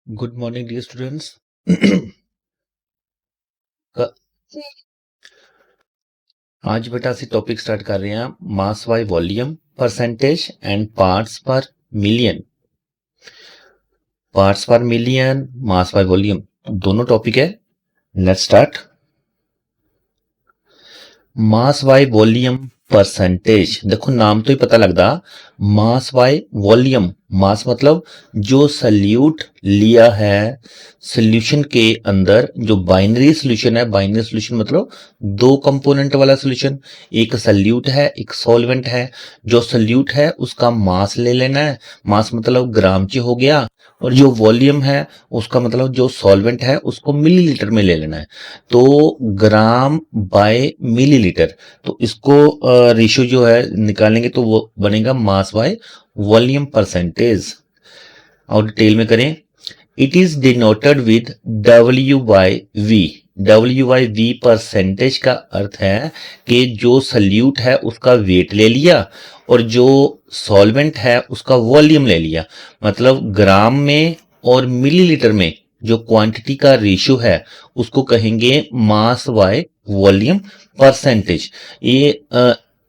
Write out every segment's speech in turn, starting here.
Good morning dear students. आज बेटा ਅਸੀਂ टॉपिक स्टार्ट कर रहे हैं mass by volume percentage and parts पर मिलियन मास बाय वॉल्यूम दोनों टॉपिक है। Let's start. Mass by volume percentage, देखो नाम तो ही पता लगता। मास बाय वॉल्यूम, मास मतलब जो सल्यूट लिया है सॉल्यूशन के अंदर, जो बाइनरी सॉल्यूशन है। बाइनरी सॉल्यूशन मतलब दो कंपोनेंट वाला सॉल्यूशन, एक सल्यूट है एक सॉल्वेंट है। जो सल्यूट है उसका मास ले लेना है, मास मतलब ग्राम च हो गया, और जो वॉल्यूम है उसका मतलब जो सॉल्वेंट है उसको मिलीलीटर में ले लेना है। तो ग्राम बाय मिलीलीटर, तो इसको रेशियो जो है निकालेंगे तो वो बनेगा मास बाय वॉल्यूम परसेंटेज। और डिटेल में करें, it is denoted with W by V. W by V percentage का अर्थ है कि जो सल्यूट है उसका वेट ले लिया और जो सॉल्वेंट है उसका वॉल्यूम ले लिया। मतलब ग्राम में और मिलीलीटर में जो क्वांटिटी का रेशियो है उसको कहेंगे मास बाय वॉल्यूम परसेंटेज।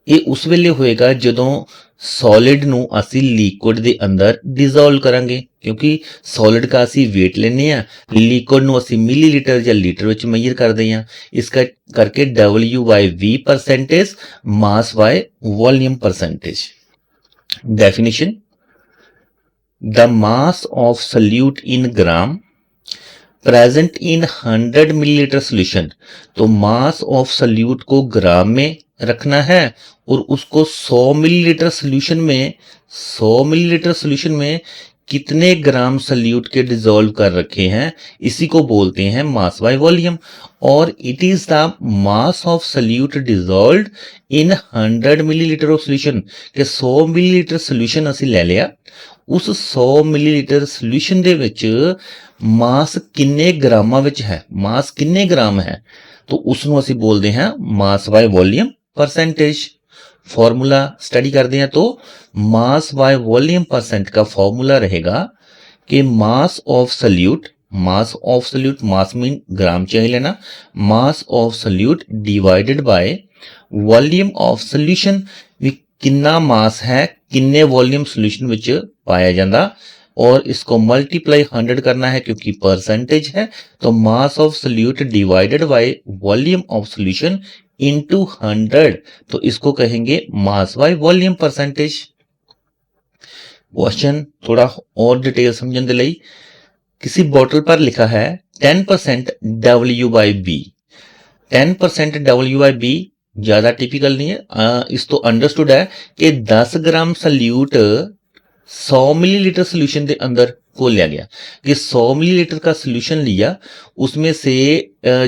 ਇਹ ਉਸ ਵੇਲੇ ਹੋਏਗਾ ਜਦੋਂ ਸੋਲਿਡ ਨੂੰ ਅਸੀਂ ਲਿਕੁਇਡ ਦੇ ਅੰਦਰ ਡਿਸੋਲਵ ਕਰਾਂਗੇ, ਕਿਉਂਕਿ ਸੋਲਿਡ ਦਾ ਅਸੀਂ weight ਲੈਨੇ ਆ, ਲਿਕੁਇਡ ਨੂੰ ਅਸੀਂ ਮਿਲੀਲੀਟਰ ਜਾਂ ਲੀਟਰ ਵਿੱਚ ਮੇਜਰ ਕਰਦੇ ਆ। ਇਸ ਕਰਕੇ W/V percentage mass by volume percentage. Definition, the mass of salute in gram present in 100 millilitre solution. तो मास ऑफ सल्यूट को ग्राम में रखना है और उसको 100 मिलीलीटर सोल्यूशन में 100 मिलीलीटर सोल्यूशन में कितने ग्राम सल्यूट के डिसॉल्व कर रखे हैं, इसी को बोलते हैं मास बाय वॉल्यूम। और it is the mass of salute dissolved in 100 millilitre of solution कि 100 मिलीलीटर सोल्यूशन ਅਸੀਂ ਲੈ ਲਿਆ, ਉਸ 100 ਮਿਲੀਲੀਟਰ ਸੋਲੂਸ਼ਨ ਦੇ ਵਿੱਚ ਮਾਸ ਕਿੰਨੇ ਗ੍ਰਾਮਾਂ ਵਿੱਚ ਹੈ, ਮਾਸ ਕਿੰਨੇ ग्राम है, तो उसਨੂੰ ਅਸੀਂ बोलते हैं mass by volume percentage. Formula study करते हैं तो मास बाय वॉल्यूम परसेंट का फॉर्मूला रहेगा कि mass of solute, mass mean gram चाहिए लेना, mass of solute divided by volume of solution. भी कितना मास है किन्ने वॉल्यूम सॉल्यूशन विच पाया जाता, और इसको मल्टीप्लाई 100 करना है क्योंकि परसेंटेज है। तो mass of solute divided by volume of solution into 100, तो इसको कहेंगे मास बाय वॉल्यूम परसेंटेज। क्वेश्चन थोड़ा और डिटेल समझने के लिए, किसी बोतल पर लिखा है 10% W/B। 10% W/B ज्यादा टिपिकल नहीं है, इस तो अंडरस्टूड है कि 10 ग्राम सल्यूट 100 मिलीलीटर सोल्यूशन के अंदर को लिया गया, कि 100 मिलीलीटर का सोल्यूशन लिया, उसमें से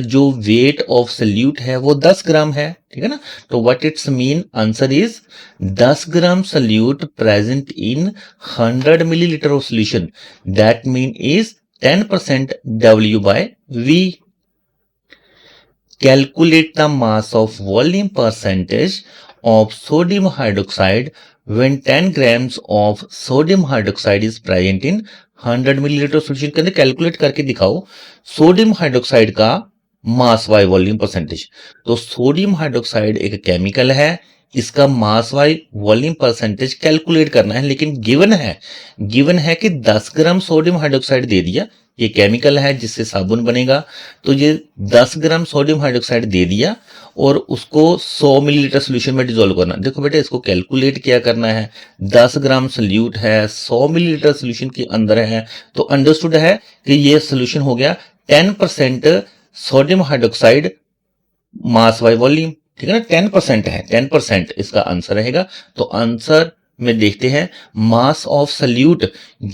जो वेट ऑफ सल्यूट है वो 10 ग्राम है, ठीक है ना। तो what its mean, answer is 10 gram solute present in 100 millilitre of solution, that mean is 10% W/V। Calculate the mass of volume percentage of sodium hydroxide when 10 grams of sodium hydroxide is present in 100 millilitre solution के अंदर। Calculate करके दिखाओ sodium hydroxide का मास by volume percentage. तो sodium hydroxide एक chemical है, इसका मास by volume percentage calculate करना है, लेकिन गिवन है कि 10 ग्राम सोडियम हाइड्रोक्साइड दे दिया, ये केमिकल है जिससे साबुन बनेगा। तो ये 10 ग्राम सोडियम हाइड्रोक्साइड दे दिया और उसको 100 मिलीलीटर सोल्यूशन में डिसॉल्व करना। देखो बेटा, इसको कैलकुलेट क्या करना है, 10 ग्राम सोल्यूट है 100 मिलीलीटर सोल्यूशन के अंदर है, तो अंडरस्टूड है कि ये सोल्यूशन हो गया 10% sodium hydroxide mass by volume, ठीक है ना। 10% है, 10% इसका आंसर रहेगा। तो आंसर में देखते हैं, मास ऑफ सल्यूट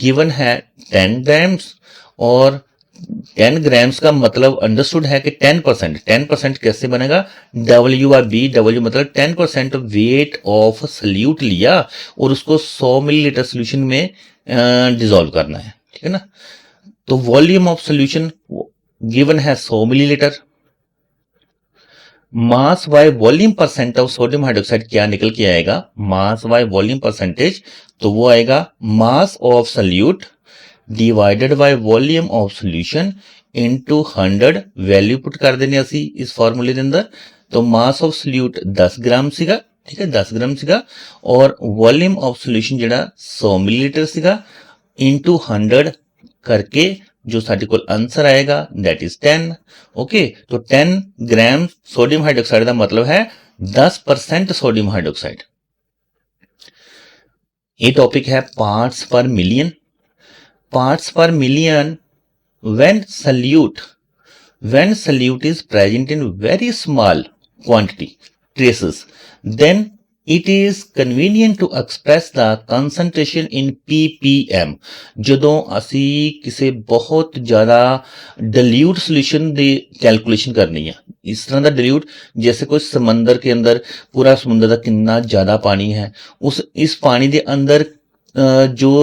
गिवन है 10 ग्राम्स, और 10 ग्राम्स का मतलब अंडरस्टूड है कि 10% कैसे बनेगा, W/B, W मतलब 10% वेट ऑफ सल्यूट लिया और उसको 100 मिलीलीटर सोल्यूशन में डिसॉल्व करना है, ठीक है ना। तो वॉल्यूम ऑफ सोल्यूशन गिवन है 100 millilitre. Mass by volume percent of sodium hydroxide क्या निकल के आएगा, मास बाय वॉल्यूम परसेंटेज, तो वो आएगा मास of solute divided by volume of solution into 100 value put कर देने असी इस फार्मूले के अंदर। तो मास ऑफ सोल्यूट 10 ग्राम सीगा, ठीक है 10 ग्राम सीगा, और वॉल्यूम ऑफ सोल्यूशन जिहड़ा 100 मिलीलीटर सीगा इनटू 100 करके जो साडे कोल आंसर आएगा दैट इज 10। ओके, तो 10 ग्राम सोडियम हाइड्रोक्साइड का मतलब है 10% सोडियम हाइड्रोक्साइड। ये टॉपिक है पार्ट्स पर मिलियन। पार्ट्स पर million when solute is present in very small quantity traces, then it is convenient to express the concentration in ppm। ਜਦੋਂ ਅਸੀਂ ਕਿਸੇ ਬਹੁਤ ਜ਼ਿਆਦਾ dilute solution ਦੀ कैलकुलेशन करनी है, इस तरह का dilute जैसे कोई समंदर के अंदर पूरा समुद्र का कितना ज्यादा पानी है, उस इस पानी के अंदर जो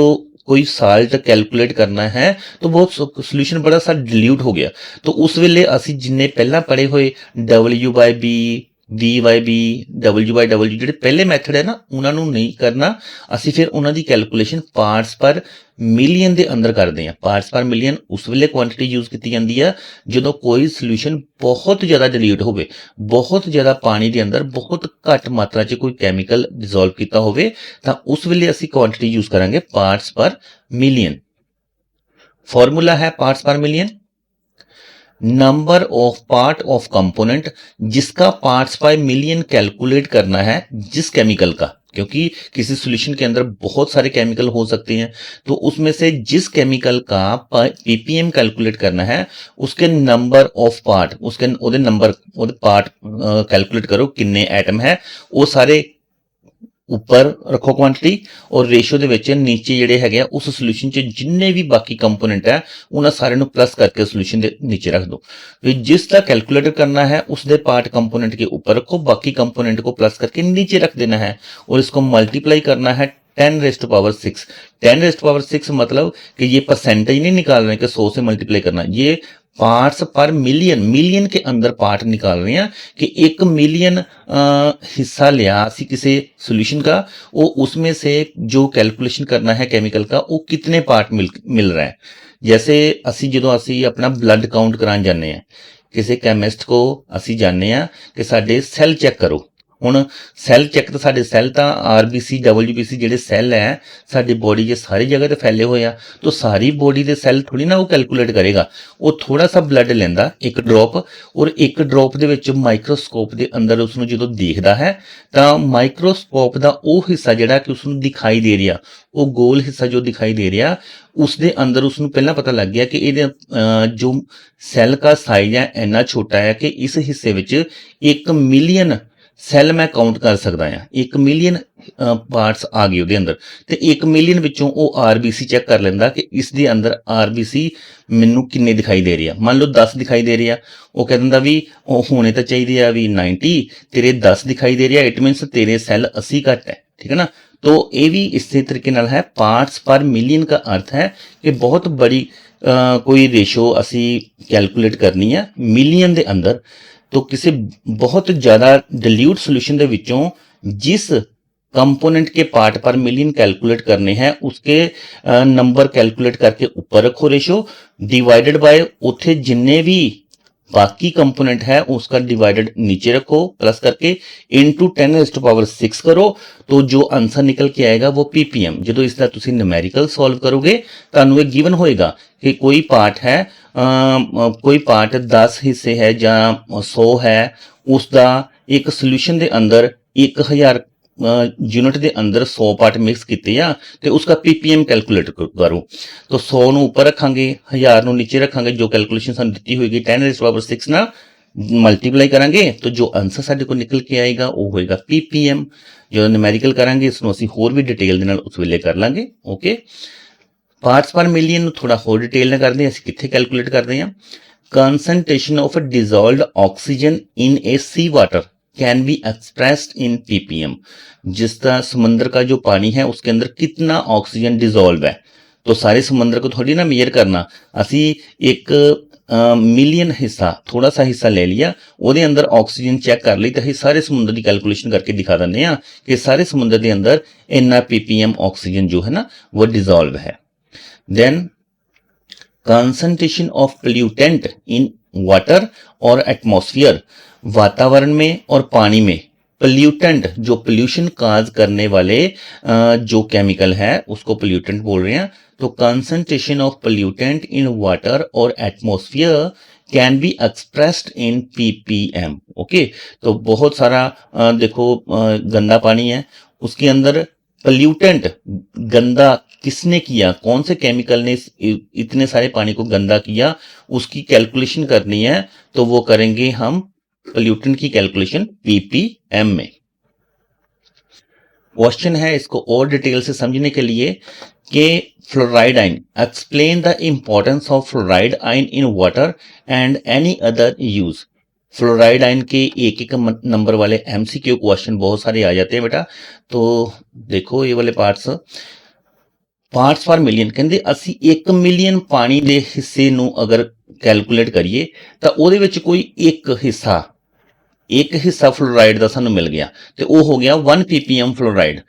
कोई साल्ट कैलकुलेट करना है तो बहुत सोल्यूशन बड़ा सा डिल्यूट हो गया, तो उस वेले असी जिन्ने पहला पढ़े हुए W/B V/B W/W ਜਿਹੜੇ ਪਹਿਲੇ ਮੈਥਡ ਹੈ ਨਾ ਉਹਨਾਂ ਨੂੰ ਨਹੀਂ ਕਰਨਾ, ਅਸੀਂ ਫਿਰ ਉਹਨਾਂ ਦੀ ਕੈਲਕੂਲੇਸ਼ਨ ਪਾਰਟਸ ਪਰ ਮਿਲੀਅਨ ਦੇ ਅੰਦਰ ਕਰਦੇ ਹਾਂ। ਪਾਰਟਸ ਪਰ ਮਿਲੀਅਨ ਉਸ ਵੇਲੇ ਕੁਆਂਟੀਟੀ ਯੂਜ਼ ਕੀਤੀ ਜਾਂਦੀ ਆ ਜਦੋਂ ਕੋਈ ਸੋਲੂਸ਼ਨ ਬਹੁਤ ਜ਼ਿਆਦਾ ਡਿਲੀਟ ਹੋਵੇ, ਬਹੁਤ ਜ਼ਿਆਦਾ ਪਾਣੀ ਦੇ ਅੰਦਰ ਬਹੁਤ ਘੱਟ ਮਾਤਰਾ 'ਚ ਕੋਈ ਕੈਮੀਕਲ ਡਿਸੋਲਵ ਕੀਤਾ ਹੋਵੇ, ਤਾਂ ਉਸ ਵੇਲੇ ਅਸੀਂ ਕੁਆਂਟੀਟੀ ਯੂਜ਼ ਕਰਾਂਗੇ ਪਾਰਟਸ ਪਰ मिलियन। फॉर्मूला है पार्ट्स पर million, number of part of component जिसका पार्ट्स पर मिलियन कैलकुलेट करना है जिस केमिकल का, क्योंकि किसी सॉल्यूशन के अंदर बहुत सारे केमिकल हो सकते हैं, तो उसमें से जिस केमिकल का पीपीएम कैलकुलेट करना है उसके नंबर ऑफ पार्ट, उसके ओदे नंबर ओदे पार्ट कैलकुलेट करो किन्ने एटम है, वो सारे ਉੱਪਰ ਰੱਖੋ ਕੁਆਂਟੀਟੀ, ਔਰ ਰੇਸ਼ੋ ਦੇ ਵਿੱਚ ਨੀਚੇ ਜਿਹੜੇ ਹੈਗੇ ਆ ਉਸ ਸੋਲੂਸ਼ਨ 'ਚ ਜਿੰਨੇ ਵੀ ਬਾਕੀ ਕੰਪੋਨੈਂਟ ਹੈ ਉਹਨਾਂ ਸਾਰਿਆਂ ਨੂੰ ਪਲੱਸ ਕਰਕੇ ਸੋਲੂਸ਼ਨ ਦੇ ਨੀਚੇ ਰੱਖ ਦਿਓ। ਫਿਰ ਜਿਸ ਦਾ कैलकुलेटर करना है उसके पार्ट कंपोनेंट के ऊपर रखो, बाकी कंपोनेंट को प्लस करके नीचे रख देना है, और इसको मल्टीप्लाई करना है 10⁻⁶। 10⁻⁶ मतलब कि ये परसेंटेज नहीं निकाल रहे कि 100 से मल्टीप्लाई करना, ये पार्ट्स पर मिलियन, मिलियन के अंदर पार्ट निकाल रहे हैं कि 1 मिलियन हिस्सा लिया सी किसी सॉल्यूशन का, वो उसमें से जो कैलकुलेशन करना है केमिकल का वो कितने पार्ट मिल रहा है। जैसे असी जो असी अपना ब्लड काउंट कराने जाने हैं, किसी कैमिस्ट को असी जाने कि साडे सैल चेक करो, ਹੁਣ ਸੈੱਲ ਚੈੱਕ ਤਾਂ ਸਾਡੇ ਸੈੱਲ ਤਾਂ RBC WBC ਜਿਹੜੇ ਸੈੱਲ ਹੈ ਸਾਡੀ ਬੋਡੀ 'ਚ ਸਾਰੀ ਜਗ੍ਹਾ ਤੇ ਫੈਲੇ ਹੋਏ ਆ, ਤਾਂ ਸਾਰੀ ਬੋਡੀ ਦੇ ਸੈੱਲ ਥੋੜੀ ਨਾ ਉਹ ਕੈਲਕੂਲੇਟ ਕਰੇਗਾ, ਉਹ ਥੋੜਾ ਸਾ ਬਲੱਡ ਲੈਂਦਾ ਇੱਕ ਡ੍ਰੌਪ, ਔਰ ਇੱਕ ਡ੍ਰੌਪ ਦੇ ਵਿੱਚ ਮਾਈਕਰੋਸਕੋਪ ਦੇ ਅੰਦਰ ਉਸ ਨੂੰ ਜਦੋਂ ਦੇਖਦਾ ਹੈ ਤਾਂ ਮਾਈਕਰੋਸਕੋਪ ਦਾ ਉਹ ਹਿੱਸਾ ਜਿਹੜਾ ਕਿ ਉਸ ਨੂੰ ਦਿਖਾਈ ਦੇ ਰਿਹਾ, ਉਹ ਗੋਲ ਹਿੱਸਾ ਜੋ ਦਿਖਾਈ ਦੇ ਰਿਹਾ ਉਸ ਦੇ ਅੰਦਰ ਉਸ ਨੂੰ ਪਹਿਲਾਂ ਪਤਾ ਲੱਗ ਗਿਆ ਕਿ ਇਹਦੇ ਜੋ ਸੈੱਲ ਦਾ ਸਾਈਜ਼ ਹੈ ਇੰਨਾ ਛੋਟਾ ਹੈ ਕਿ ਇਸ ਹਿੱਸੇ ਵਿੱਚ 1 ਮਿਲੀਅਨ ਸੈੱਲ ਮੈਂ ਕਾਊਂਟ ਕਰ ਸਕਦਾ ਹਾਂ, 1 ਮਿਲੀਅਨ ਪਾਰਟਸ ਆ ਗਏ ਉਹਦੇ ਅੰਦਰ, ਤੇ 1 ਮਿਲੀਅਨ ਵਿੱਚੋਂ ਉਹ RBC ਚੈੱਕ ਕਰ ਲੈਂਦਾ ਕਿ ਇਸ ਦੇ ਅੰਦਰ RBC ਮੈਨੂੰ ਕਿੰਨੇ ਦਿਖਾਈ ਦੇ ਰਹੀ ਆ। ਮੰਨ ਲਓ 10 ਦਿਖਾਈ ਦੇ ਰਹੀ ਆ, ਉਹ ਕਹਿ ਦਿੰਦਾ ਵੀ ਉਹ ਹੋਣੇ ਤਾਂ ਚਾਹੀਦੇ ਆ ਵੀ 90, ਤੇਰੇ 10 ਦਿਖਾਈ ਦੇ ਰਹੀ ਆ, ਇਟ ਮੀਨਸ ਤੇਰੇ ਸੈੱਲ 80 ਘੱਟ ਹੈ, ठीक है ना। तो ये भी इसी तरीके नाल है, पार्ट्स पर मिलियन का अर्थ है कि बहुत बड़ी कोई रेशो असी कैलकुलेट करनी है मिलियन के अंदर, तो किसी बहुत ज़्यादा डिल्यूट सोल्यूशन के विचों जिस कंपोनेंट के पार्ट पर मिलियन कैलकुलेट करने हैं उसके नंबर कैलकुलेट करके ऊपर रखो रेशो, डिवाइडेड बाय उथे जिन्ने भी बाकी कंपोनेंट है उसका डिवाइडेड नीचे रखो प्लस करके इनटू 10⁻6 करो, तो जो आंसर निकल के आएगा वो पीपीएम। जो इसका तुसी न्यूमेरिकल सॉल्व करोगे तुहानू ये गिवन होएगा कि कोई पार्ट है कोई पार्ट 10 हिस्से है या 100 है, उसका एक सोल्यूशन के अंदर 1000 यूनिट के अंदर 100 पार्ट मिक्स किए आ, तो उसका पीपीएम कैलकुलेट करो, तो 100 ਨੂੰ ऊपर रखांगे 1000 ਨੂੰ नीचे रखांगे, जो कैलकुलेशन सानू दी होगी 10⁻6 ना मल्टीप्लाई करांगे तो जो आंसर साडे को निकल के आएगा वो होएगा पीपीएम। जो न्यूमेरिकल करांगे इसनू असीं होर भी डिटेल दे नाल उस वेले कर लांगे। ओके, पार्ट्स पर मिलियन नू थोड़ा होर डिटेल नाल करदे असीं कित्थे कैलकुलेट करदे हां। Concentration of dissolved oxygen in a sea water can be expressed in ppm. जिस तरह समंदर का जो पानी है उसके अंदर कितना ऑक्सीजन डिसॉल्व है, तो सारे समंदर को थोड़ी ना मेजर करना, असी एक मिलियन हिस्सा थोड़ा सा हिस्सा ले लिया, ਉਹਦੇ अंदर ऑक्सीजन चेक कर ली, तो ਅਸੀਂ सारे समुद्र की कैलकुलेशन करके दिखा देंगे कि सारे समुद्र के अंदर इतना पीपीएम ऑक्सीजन जो है ना वो डिसॉल्व है। Then concentration of pollutant in water और एटमॉस्फेयर, वातावरण में और पानी में पोल्यूटेंट जो पोल्यूशन काज करने वाले जो केमिकल है उसको पोल्यूटेंट बोल रहे हैं। तो concentration of pollutant in water और atmosphere can be expressed in ppm। Okay, तो बहुत सारा देखो गंदा पानी है, उसके अंदर पोल्यूटेंट गंदा किसने किया, कौन से केमिकल ने इतने सारे पानी को गंदा किया, उसकी कैलकुलेशन करनी है। तो वो करेंगे हम पोल्यूटेंट की कैलकुलेशन ppm में। क्वेश्चन है इसको और डिटेल से समझने के लिए कि fluoride ion, explain the importance of fluoride ion in water and any other use. Fluoride ion के एक एक नंबर वाले MCQ क्वेश्चन बहुत सारे आ जाते हैं बेटा। तो देखो ये वाले पार्ट्स पर मिलियन, ਕਹਿੰਦੇ ਅਸੀਂ 1 ਮਿਲੀਅਨ ਪਾਣੀ ਦੇ ਹਿੱਸੇ ਨੂੰ ਅਗਰ ਕੈਲਕੂਲੇਟ ਕਰੀਏ ਤਾਂ ਉਹਦੇ ਵਿੱਚ ਕੋਈ ਇੱਕ ਹਿੱਸਾ ਫਲੋਰਾਈਡ ਦਾ ਸਾਨੂੰ ਮਿਲ ਗਿਆ ਤੇ ਉਹ ਹੋ ਗਿਆ 1 ppm ਫਲੋਰਾਈਡ।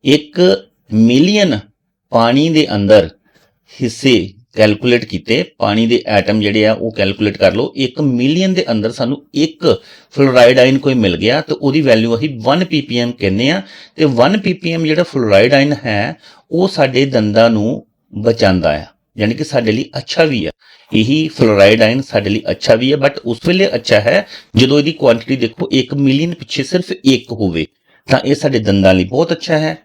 1 ਮਿਲੀਅਨ ਪਾਣੀ ਦੇ ਅੰਦਰ ਹਿੱਸੇ कैलकुलेट किए, पानी के एटम जोड़े आ वो कैलकुलेट कर लो, 1 मिलियन के अंदर सानू एक फ्लोराइड आयन कोई मिल गया तो उसकी वैल्यू अभी 1 ppm कहने आ। ते 1 ppm जो फ्लोराइड आयन है वो साडे दंदां नू बचांदा है, यानी कि साडे लिए अच्छा भी है। यही फ्लोराइड आयन साडे लिए अच्छा भी है, बट उस वेले अच्छा है जो इसकी क्वांटिटी देखो 1 मिलियन पिछे सिर्फ एक होवे तां ये साडे दंदां लई बहुत अच्छा है।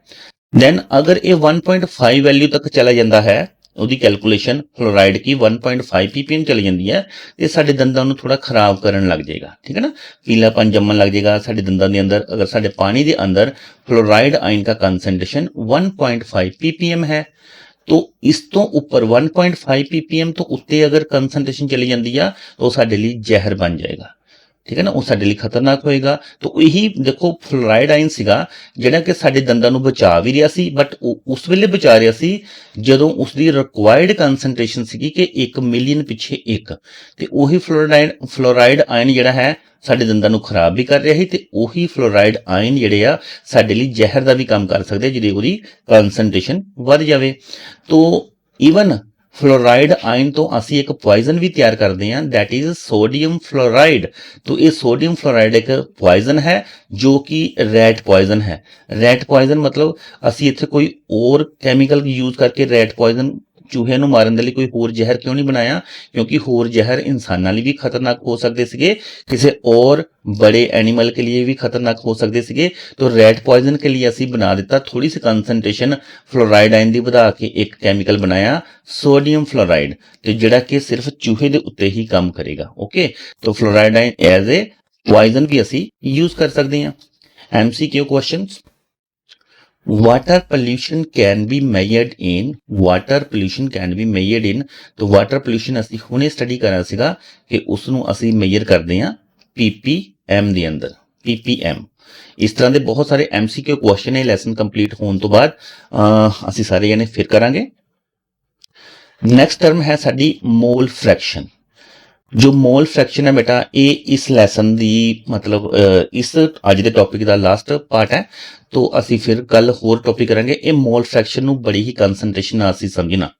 दैन अगर ये 1.5 वैल्यू तक चला जाता है, ਉਹਦੀ कैलकुलेशन फ्लोराइड की 1.5 ppm चली जाती है तो साडे दंदां नूं थोड़ा खराब करन लग जाएगा, ठीक है ना, पीलापन जमन लग जाएगा साडे दंदां दे अंदर। अगर साडे पानी दे अंदर फ्लोराइड आयन का कंसंट्रेशन 1.5 ppm है तो इस तो ऊपर 1.5 ppm तो उत्ते अगर कंसंट्रेशन चली जाती है तो साडे लिए जहर बन जाएगा, ठीक है ना, वो साडे लिए खतरनाक होएगा। तो यही देखो फ्लोराइड आयन सीगा जिहड़ा कि साडे दंदां नूं बचा भी रहा सी, बट उस वेले बचा रहा सी जदों उसकी रिक्वायर्ड कंसंट्रेशन सीगी कि 1 मिलियन पिछे एक, ते उही फ्लोराइड आयन जिहड़ा है साडे दंदां नूं खराब भी कर रहा है, ते उही फ्लोराइड आयन जिहड़े आ साडे लिए जहर दा भी काम कर सकदे जिहदी उहदी कंसंट्रेशन वध जावे। तो ईवन फ्लोराइड आयन तो असी एक पॉइजन भी तैयार करते हैं, दैट इज सोडियम फ्लोराइड। तो ये सोडियम फ्लोराइड एक पॉइजन है जो कि रैट पॉइजन है। रैट पॉइजन मतलब असी इत्थे कोई और कैमिकल यूज करके रैट पॉइजन चूहे नूं मारन दे लई कोई होर जहर क्यों नहीं बनाया, क्योंकि होर जहर इंसानां लई भी खतरनाक हो सकते सीगे, किसी और बड़े एनिमल के लिए भी खतरनाक हो सकते सीगे। तो रैट पॉइजन के लिए असी बना दिता, थोड़ी सी कंसंट्रेशन फ्लोराइड आयन दी वधा के एक कैमिकल बनाया सोडियम फ्लोराइड, तो जिहड़ा कि सिर्फ चूहे दे उत्ते ही काम करेगा। ओके, तो fluoride ion as a poison भी असी यूज कर सकते हैं। MCQ questions, water pollution can be measured in, water pollution can be measured in. तो वाटर पोल्यूशन असी हुणे स्टडी करा सीगा कि उसनू असी मेजर करते हैं ppm दे अंदर, ppm। इस तरह के बहुत सारे MCQ क्वेश्चन है लैसन कंप्लीट होने तो बाद असी सारे जने फिर करांगे। नैक्सट टर्म है साडी मोल फ्रैक्शन। जो मोल फ्रैक्शन है बेटा ये इस लैसन दी मतलब इस अज के टॉपिक का लास्ट पार्ट है, तो असी फिर कल होर टॉपिक करेंगे। ये मोल फ्रैक्शन नू बड़ी ही कंसंट्रेशन नाल असी समझना,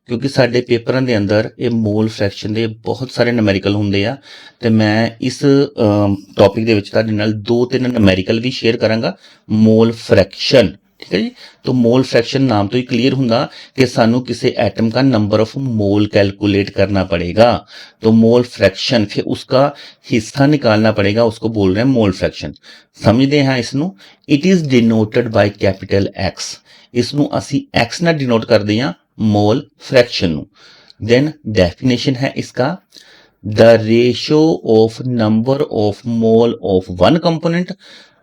क्योंकि साडे पेपरां दे अंदर ये मोल फ्रैक्शन दे बहुत सारे नूमैरिकल हुंदे आ, ते मैं इस टॉपिक दे विच तुहाडे नाल 2-3 नूमैरिकल भी शेयर करांगा। मोल फ्रैक्शन, ठीक है जी। तो मोल फ्रैक्शन नाम तो ही क्लियर होगा कि सानू किसी एटम का नंबर ऑफ मोल कैलकुलेट करना पड़ेगा, तो मोल फ्रैक्शन फिर उसका हिस्सा निकालना पड़ेगा, उसको बोल रहे हैं मोल फ्रैक्शन। समझते हैं इसनू, it is denoted by capital X। इसनू असी X ना डिनोट करते हैं मोल फ्रैक्शन नू। देन डेफिनेशन है इसका, the ratio of number of mole of one component.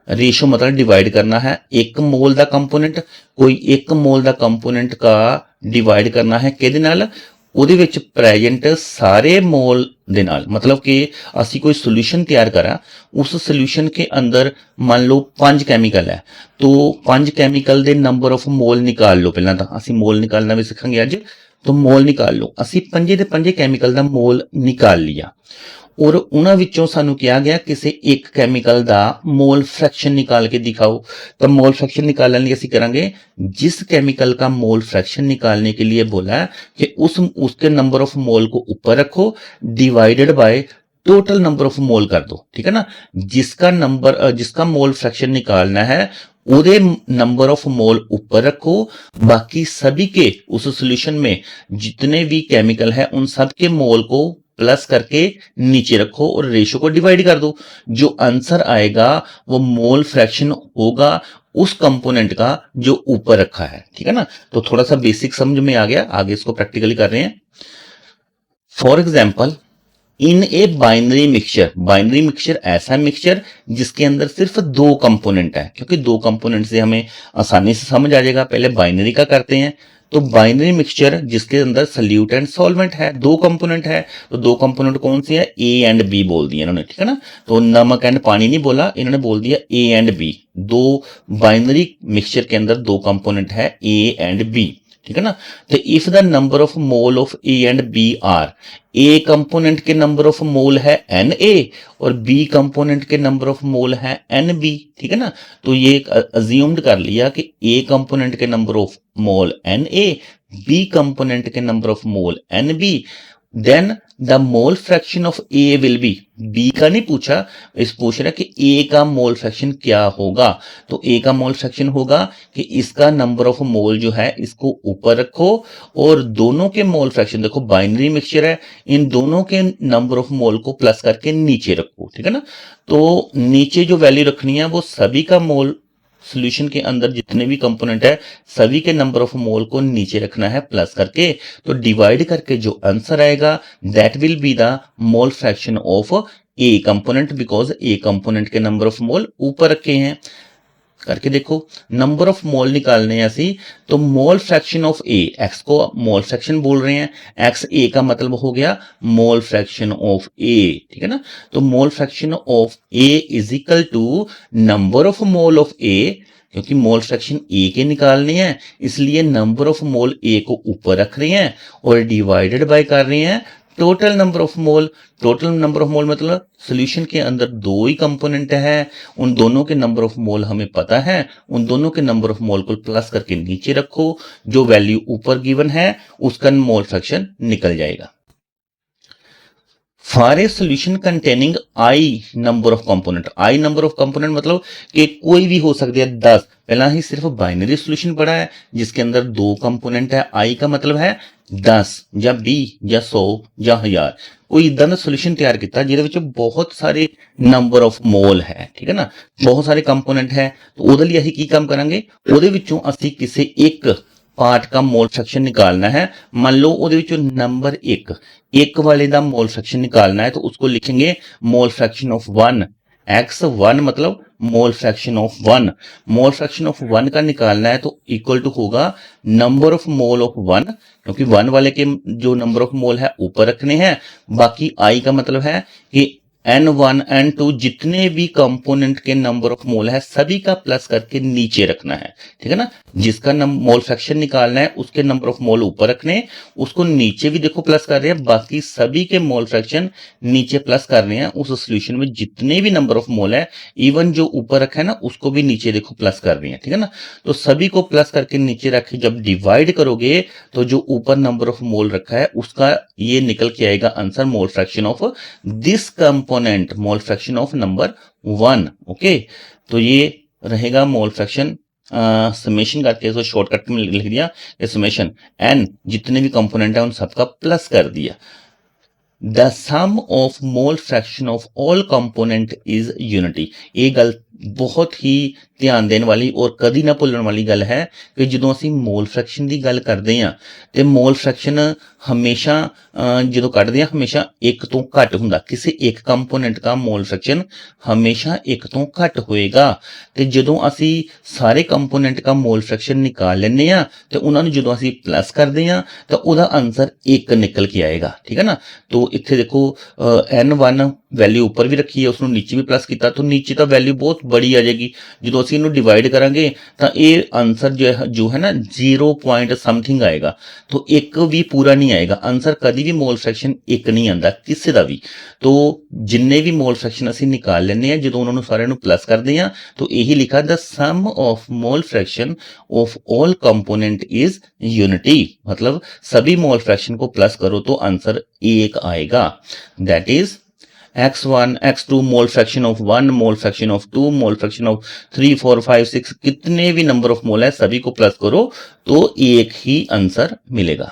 Ratio मतलब डिवाइड करना है, एक मोल दा कंपोनेंट, कोई एक मोल दा कंपोनेंट का डिवाइड करना है किहदे नाल, ਉਹਦੇ ਵਿੱਚ ਪ੍ਰੈਜੈਂਟ सारे मोल ਦੇ ਨਾਲ। मतलब कि ਅਸੀਂ कोई सोल्यूशन तैयार करा, उस सोल्यूशन के अंदर मान लो 5 केमिकल है, तो 5 केमिकल ਦੇ नंबर ऑफ मोल निकाल लो। पहला ਤਾਂ ਅਸੀਂ मोल निकालना भी सीखांगे ਅੱਜ। तो मोल निकाल लो, ਅਸੀਂ 5 ਦੇ 5 केमिकल ਦਾ मोल निकाल लिया। और उन्हां विचों सानू कहा गया किसी एक कैमिकल का मोल फ्रैक्शन निकाल के दिखाओ। तो मोल फ्रैक्शन निकालने लिए ਅਸੀਂ करेंगे जिस केमिकल का मोल फ्रैक्शन निकालने के लिए बोला है कि उसके नंबर ऑफ मोल को ऊपर रखो divided by total number of मोल कर दो, ठीक है ना। जिसका मोल फ्रैक्शन निकालना है उदे नंबर ऑफ मोल ऊपर रखो, बाकी सभी के उस सॉल्यूशन में जितने भी केमिकल है उन सब के मोल को प्लस करके नीचे रखो और रेशियो को डिवाइड कर दो। जो आंसर आएगा वो मोल फ्रैक्शन होगा उस कंपोनेंट का जो ऊपर रखा है, ठीक है ना। तो थोड़ा सा बेसिक समझ में आ गया, आगे इसको प्रैक्टिकली कर रहे हैं। For example in a binary mixture ऐसा मिक्सचर जिसके अंदर सिर्फ दो कंपोनेंट है, क्योंकि दो कंपोनेंट से हमें आसानी से समझ आ जाएगा। पहले बाइनरी का करते हैं। तो बाइनरी मिक्सचर जिसके अंदर सल्यूट एंड सॉल्वेंट है, दो कंपोनेंट है। तो दो कंपोनेंट कौन से है? ए एंड बी बोल दिया इन्होंने, ठीक है ना। तो नमक एंड पानी नहीं बोला, इन्होंने बोल दिया ए एंड बी। दो बाइनरी मिक्सचर के अंदर दो कंपोनेंट है ए एंड बी, ठीक है ना। तो if the number of mole of A and B are, A component के नंबर ऑफ मोल है एन ए और बी कंपोनेंट के नंबर ऑफ मोल है एन बी, ठीक है ना। तो ये अज्यूम्ड कर लिया कि ए कंपोनेंट के number of mole N A, B component के number of mole N B, then the mole fraction of A will be, B का नहीं पूछा, इस पूछ रहा है कि ए का मोल फ्रैक्शन क्या होगा। तो ए का मोल फ्रैक्शन होगा कि इसका नंबर ऑफ मोल जो है इसको ऊपर रखो और दोनों के मोल फ्रैक्शन, देखो बाइनरी मिक्सचर है, इन दोनों के नंबर ऑफ मोल को प्लस करके नीचे रखो, ठीक है ना। तो नीचे जो वैल्यू रखनी है वो सभी का मोल, सॉल्यूशन के अंदर जितने भी कंपोनेंट है सभी के नंबर ऑफ मोल को नीचे रखना है प्लस करके। तो डिवाइड करके जो आंसर आएगा that will be the mole fraction of A component, because A component के नंबर ऑफ मोल ऊपर रखे हैं। करके देखो, नंबर ऑफ मोल निकालने हैं असी, तो mole fraction of A, x को मोल फ्रैक्शन बोल रहे हैं, एक्स ए का मतलब हो गया मोल फ्रैक्शन ऑफ ए, ठीक है ना। तो mole fraction of A is equal to number of mole of A, क्योंकि मोल फ्रैक्शन ए के निकालने हैं इसलिए नंबर ऑफ मोल ए को ऊपर रख रहे हैं और डिवाइडेड बाय कर रहे हैं total number of mole. Total number of मोल मतलब सॉल्यूशन के अंदर दो ही कंपोनेंट है, उन दोनों के नंबर ऑफ मोल हमें पता है, उन दोनों के नंबर ऑफ मोल को प्लस करके नीचे रखो, जो वैल्यू ऊपर गिवन है उसका मोल फ्रैक्शन निकल जाएगा। For a solution containing I number of component, I number of component मतलब कि कोई भी हो सकते हैं 10। पहला ही सिर्फ बाइनरी सोल्यूशन पढ़ा है जिसके अंदर दो कंपोनेंट है, आई का मतलब है 10 ਜਾਂ 20 ਜਾਂ 100 ਜਾਂ 1000। कोई इदा का सोल्यूशन तैयार किया जिहदे बहुत सारे नंबर ऑफ मोल है, ठीक है ना, बहुत सारे कंपोनेंट है। तो उहदे लई असीं की काम करांगे, उहदे विचों असीं किसी एक पार्ट का मोल फ्रैक्शन निकालना है। मान लो उहदे विचों नंबर एक वाले का मोल फ्रैक्शन निकालना है, तो उसको लिखेंगे मोल फ्रैक्शन ऑफ 1, x1 मतलब मोल fraction of 1। Mole fraction of 1 का निकालना है तो इक्वल टू होगा नंबर ऑफ मोल ऑफ 1, क्योंकि 1 वाले के जो नंबर ऑफ मोल है ऊपर रखने हैं। बाकी आई का मतलब है कि N1 N2 जितने भी कंपोनेंट के नंबर ऑफ मोल है सभी का प्लस करके नीचे रखना है, ठीक है ना। जिसका मोल फ्रैक्शन निकालना है उसके नंबर ऑफ मोल ऊपर रखने, उसको नीचे भी देखो प्लस कर रहे हैं, बाकी सभी के मोल फ्रैक्शन नीचे प्लस कर रहे हैं। उस सॉल्यूशन में जितने भी नंबर ऑफ मोल है इवन जो ऊपर रखा है ना उसको भी नीचे देखो प्लस कर रहे हैं, ठीक है ना। तो सभी को प्लस करके नीचे रखे, जब डिवाइड करोगे तो जो ऊपर नंबर ऑफ मोल रखा है उसका ये निकल के आएगा answer mole fraction of this component, mole fraction of number 1। Okay, तो ये रहेगा मोल फ्रैक्शन। समेशन करके इसको शॉर्टकट में लिख दिया, समेशन एन जितने भी कंपोनेंट है उन सबका प्लस कर दिया। The sum of mole fraction of all component is unity. ये गल बहुत ही ध्यान देने वाली और कदी ना भुलण वाली गल है कि जो असी मोल फ्रैक्शन की गल करते हैं तो मोल फ्रैक्शन हमेशा जो कढ़ते हैं हमेशा एक तो घट हुंदा, किसी एक कंपोनेंट का मोल फ्रैक्शन हमेशा एक तो घट होएगा। तो जो असी सारे कंपोनेंट का मोल फ्रैक्शन निकाल लेने आ तो उन्होंने जो असी प्लस करते हैं तो वह आंसर एक निकल के आएगा, ठीक है ना। तो इत्थे देखो N1 वैल्यू ऊपर भी रखी है, उसको नीचे भी प्लस किया तो नीचे तो वैल्यू बहुत बड़ी आ जाएगी। जो ਅਸੀਂ ਇਹਨੂੰ डिवाइड ਕਰਾਂਗੇ ਤਾਂ ਇਹ आंसर जो है ना 0 पॉइंट समथिंग आएगा। तो एक भी पूरा नहीं आएगा। आंसर कभी भी मोल फ्रैक्शन एक नहीं आता किसी का भी। तो जिन्ने भी मोल फ्रैक्शन ਅਸੀਂ निकाल ਲੈਂਦੇ ਆ ਜਦੋਂ ਉਹਨਾਂ ਨੂੰ ਸਾਰਿਆਂ ਨੂੰ प्लस ਕਰਦੇ ਆ तो यही लिखा the sum of mole fraction of all component is unity. मतलब सभी मोल फ्रैक्शन को प्लस करो तो आंसर एक आएगा। That is x1 x2 mole fraction of 1 mole fraction of 2 mole fraction of 3 4 5 6 कितने भी नंबर ऑफ मोल है सभी को प्लस करो तो एक ही आंसर मिलेगा।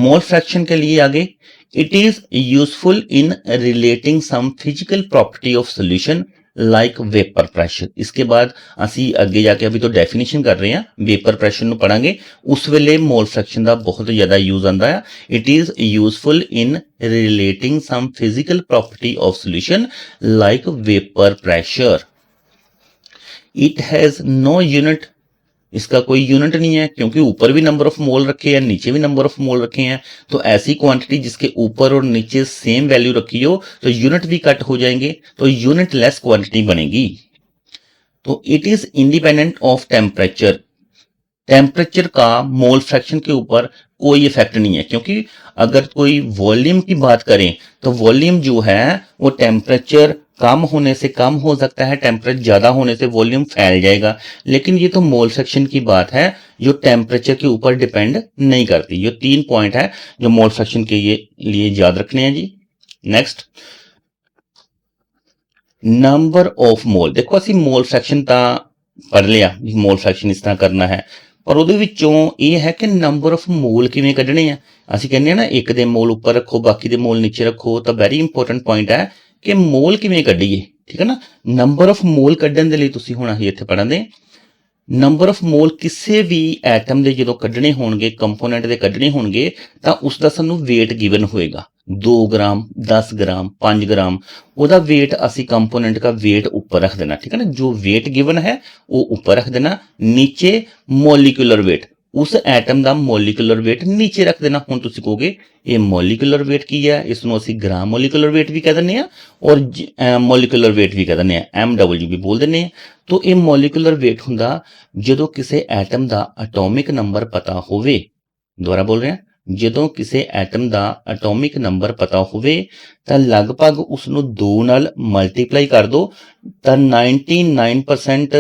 मोल फ्रैक्शन के लिए आगे it is useful in relating some physical property of solution like vapour pressure. इसके बाद ਅਸੀਂ ਅੱਗੇ ਜਾ ਕੇ अभी तो डेफिनेशन कर रहे हैं वेपर प्रेशर ਨੂੰ ਪੜਾਂਗੇ ਉਸ ਵੇਲੇ मोल फ्रैक्शन ਦਾ ਬਹੁਤ ਜ਼ਿਆਦਾ ਯੂਜ਼ ਆਂਦਾ ਹੈ। It is useful in relating some physical property of solution like vapour pressure. It has no unit, इसका कोई यूनिट नहीं है क्योंकि ऊपर भी नंबर ऑफ मोल रखे हैं नीचे भी नंबर ऑफ मोल रखे हैं। तो ऐसी क्वांटिटी जिसके ऊपर और नीचे सेम वैल्यू रखी हो तो यूनिट भी कट हो जाएंगे तो यूनिट लेस क्वांटिटी बनेगी। तो it is independent of temperature. Temperature का मोल फ्रैक्शन के ऊपर कोई इफेक्ट नहीं है क्योंकि अगर कोई वॉल्यूम की बात करें तो वॉल्यूम जो है वो टेम्परेचर कम होने से कम हो सकता है, टेम्परेचर ज्यादा होने से वॉल्यूम फैल जाएगा। लेकिन ये तो मोल फ्रैक्शन की बात है जो टेम्परेचर के ऊपर डिपेंड नहीं करती। ये 3 पॉइंट है जो मोल फ्रैक्शन के लिए याद रखने हैं जी। Next number of mole. देखो ਅਸੀਂ मोल फ्रैक्शन ਤਾਂ ਪੜ ਲਿਆ मोल फ्रैक्शन इस तरह करना है पर ਉਹਦੇ ਵਿੱਚੋਂ ਇਹ ਹੈ ਕਿ ਨੰਬਰ ਆਫ ਮੋਲ ਕਿਵੇਂ ਕੱਢਣੇ ਆ। ਅਸੀਂ ਕਹਿੰਦੇ ਆ ਨਾ ਇੱਕ ਦੇ ਮੋਲ ਉੱਪਰ ਰੱਖੋ ਬਾਕੀ ਦੇ ਮੋਲ ਨੀਚੇ ਰੱਖੋ। ਤਾਂ ਵੈਰੀ ਇੰਪੋਰਟੈਂਟ ਪੁਆਇੰਟ ਹੈ ਕਿ ਮੋਲ ਕਿਵੇਂ ਕੱਢੀਏ। ਠੀਕ ਹੈ ਨਾ। ਨੰਬਰ ਆਫ ਮੋਲ ਕੱਢਣ ਦੇ ਲਈ ਤੁਸੀਂ ਹੁਣ ਅਸੀਂ ਇੱਥੇ ਪੜਾਂਦੇ ਨੰਬਰ ਆਫ ਮੋਲ ਕਿਸੇ ਵੀ ਐਟਮ ਦੇ ਜਦੋਂ ਕੱਢਣੇ ਹੋਣਗੇ ਕੰਪੋਨੈਂਟ ਦੇ ਕੱਢਣੇ ਹੋਣਗੇ ਤਾਂ ਉਸ ਦਾ ਸਾਨੂੰ weight ਗਿਵਨ ਹੋਏਗਾ 2 ग्राम 10 ग्राम 5 ग्राम। ਉਹਦਾ weight ਅਸੀਂ कंपोनेंट का weight ऊपर रख देना। ठीक है ना। जो weight given है वो ऊपर रख देना। नीचे मोलिकुलर weight उस एटम का मोलिकुलर weight नीचे रख देना। ਹੁਣ ਤੁਸੀਂ ਕਹੋਗੇ ਇਹ मोलिकुलर weight ਕੀ ਹੈ। ਇਸ ਨੂੰ ਅਸੀਂ ग्राम मोलिकुलर weight भी कह ਦਿੰਦੇ ਆ और मोलिकुलर weight भी कह ਦਿੰਦੇ आ MW भी बोल ਦਿੰਦੇ ਆ। तो ਇਹ मोलिकुलर weight ਹੁੰਦਾ ਜਦੋਂ ਕਿਸੇ ਐਟਮ ਦਾ ਐਟੋਮਿਕ ਨੰਬਰ ਪਤਾ ਹੋਵੇ। ਦੁਬਾਰਾ ਬੋਲ ਰਹੇ ਹਾਂ ਜਦੋਂ ਕਿਸੇ ਐਟਮ ਦਾ ਐਟੋਮਿਕ ਨੰਬਰ ਪਤਾ ਹੋਵੇ ਤਾਂ ਲਗਭਗ ਉਸ ਨੂੰ 2 ਨਾਲ ਮਲਟੀਪਲਾਈ ਕਰ ਦੋ ਤਾਂ 99%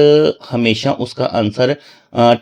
ਹਮੇਸ਼ਾ ਉਸका ਆਨਸਰ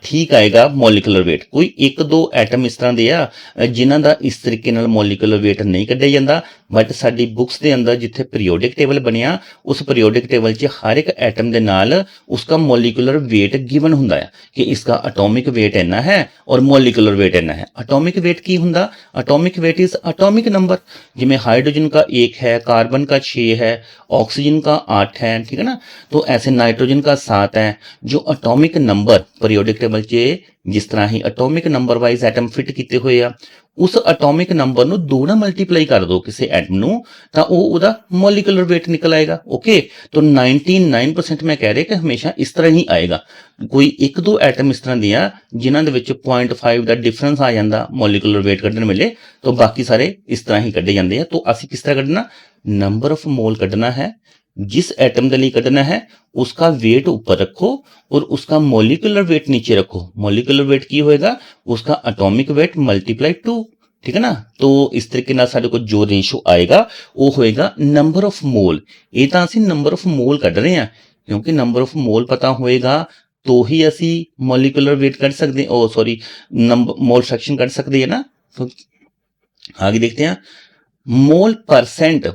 ਠੀਕ ਆਏਗਾ ਮੋਲਿਕੂਲਰ weight। ਕੋਈ 1-2 ਐਟਮ ਇਸ ਤਰ੍ਹਾਂ ਦੇ ਆ ਜਿਨ੍ਹਾਂ ਦਾ ਇਸ ਤਰੀਕੇ ਨਾਲ ਮੋਲਿਕੂਲਰ weight ਨਹੀਂ ਕੱਢਿਆ ਜਾਂਦਾ ਬਟ ਸਾਡੀ ਬੁੱਕਸ ਦੇ ਅੰਦਰ ਜਿੱਥੇ ਪੀਰੀਓਡਿਕ ਟੇਬਲ ਬਣਿਆ ਉਸ ਪੀਰੀਓਡਿਕ ਟੇਬਲ 'ਚ ਹਰ ਇੱਕ ਐਟਮ ਦੇ ਨਾਲ ਉਸका ਮੋਲਿਕੂਲਰ weight ਗਿਵਨ ਹੁੰਦਾ ਹੈ ਕਿ इसका एटॉमिक weight ਇੰਨਾ ਹੈ और मोलिकुलर weight ਇੰਨਾ है। एटॉमिक weight ਕੀ ਹੁੰਦਾ। Atomic weight is atomic number. जिमें हाइड्रोजन का 1 है कार्बन का 6 है ऑक्सीजन का 8 है। ठीक है ना। तो ऐसे नाइट्रोजन का 7 है। जो एटॉमिक नंबर पीरियोडिक टेबल 'ਚ जिस तरह ही atomic number wise atom fit किए हुए आ उस एटॉमिक नंबर ਨੂੰ 2 ਨਾਲ ਮਲਟੀਪਲਾਈ ਕਰ ਦੋ ਕਿਸੇ ਐਟਮ ਨੂੰ ਤਾਂ ਉਹ ਉਹਦਾ ਮੋਲਿਕੂਲਰ weight ਨਿਕਲ ਆਏਗਾ। ओके। तो 99% मैं कह रहा कि हमेशा इस तरह ही आएगा। कोई 1-2 ਐਟਮ ਇਸ ਤਰ੍ਹਾਂ ਦੀਆਂ ਜਿਨ੍ਹਾਂ ਦੇ ਵਿੱਚ 0.5 ਦਾ ਡਿਫਰੈਂਸ ਆ ਜਾਂਦਾ ਮੋਲਿਕੂਲਰ weight ਕੱਢਣ ਵੇਲੇ तो बाकी सारे इस तरह ही ਕੱਢੇ ਜਾਂਦੇ ਆ। तो ਅਸੀਂ ਕਿਸ ਤਰ੍ਹਾਂ ਕੱਢਣਾ नंबर ऑफ मोल ਕੱਢਣਾ है जिस एटम के लिए कढ़ना है उसका वेट ऊपर रखो और उसका मोलिकुलर वेट नीचे रखो। मोलिकुलर वेट की होएगा उसका एटॉमिक वेट मल्टीप्लाई 2। ठीक है ना। तो इस तरीके नाल साडे कोल जो रेशो आएगा वो होएगा नंबर ऑफ मोल। ये तां असीं नंबर ऑफ मोल कढ़ रहे हैं क्योंकि नंबर ऑफ मोल पता होएगा तो ही असीं मोलिकुलर वेट कढ़ सकते ओ सॉरी नंबर मोल फ्रैक्शन कढ़ सकते हैं ना। तो आगे देखते हैं मोल परसेंट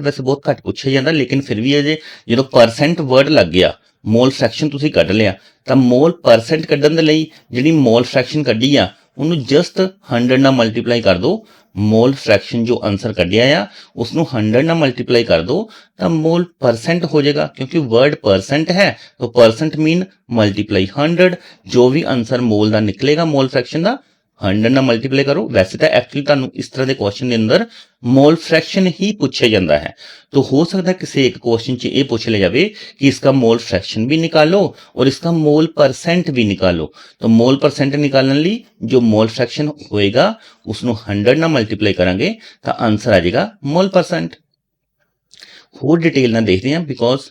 वैसे बहुत घट पूछा जाता लेकिन फिर भी अजे जो परसेंट वर्ड लग गया मोल फ्रैक्शन तुसी कढ़ लिया तो मोल परसेंट कढ़न दे लई जिहड़ी मोल फ्रैक्शन कढ़ी आ उन्होंने जस्ट 100 नाल मल्टीप्लाई कर दो। मोल फ्रैक्शन जो आंसर कढ़िया आ उसनू 100 नाल मल्टीप्लाई कर दो तो मोल परसेंट हो जाएगा क्योंकि वर्ड परसेंट है तो परसेंट मीन मल्टीप्लाई 100। जो भी आंसर मोल का निकलेगा मोल फ्रैक्शन का 100 ਨਾਲ ਮਲਟੀਪਲਾਈ ਕਰੋ। वैसे तो एक्चुअली ਤੁਹਾਨੂੰ इस तरह के क्वेश्चन के अंदर मोल फ्रैक्शन ही पूछा जाता है। तो हो सकता है किसी एक क्वेश्चन च ये पूछ लिया जाए कि इसका मोल फ्रैक्शन भी निकालो और इसका मोल परसेंट भी निकालो। तो मोल परसेंट निकालने लिए जो मोल फ्रैक्शन होएगा उसनू 100 ਨਾਲ मल्टीप्लाई करांगे तो आंसर आ जाएगा मोल परसेंट। होर डिटेल ना देखते हैं बिकॉज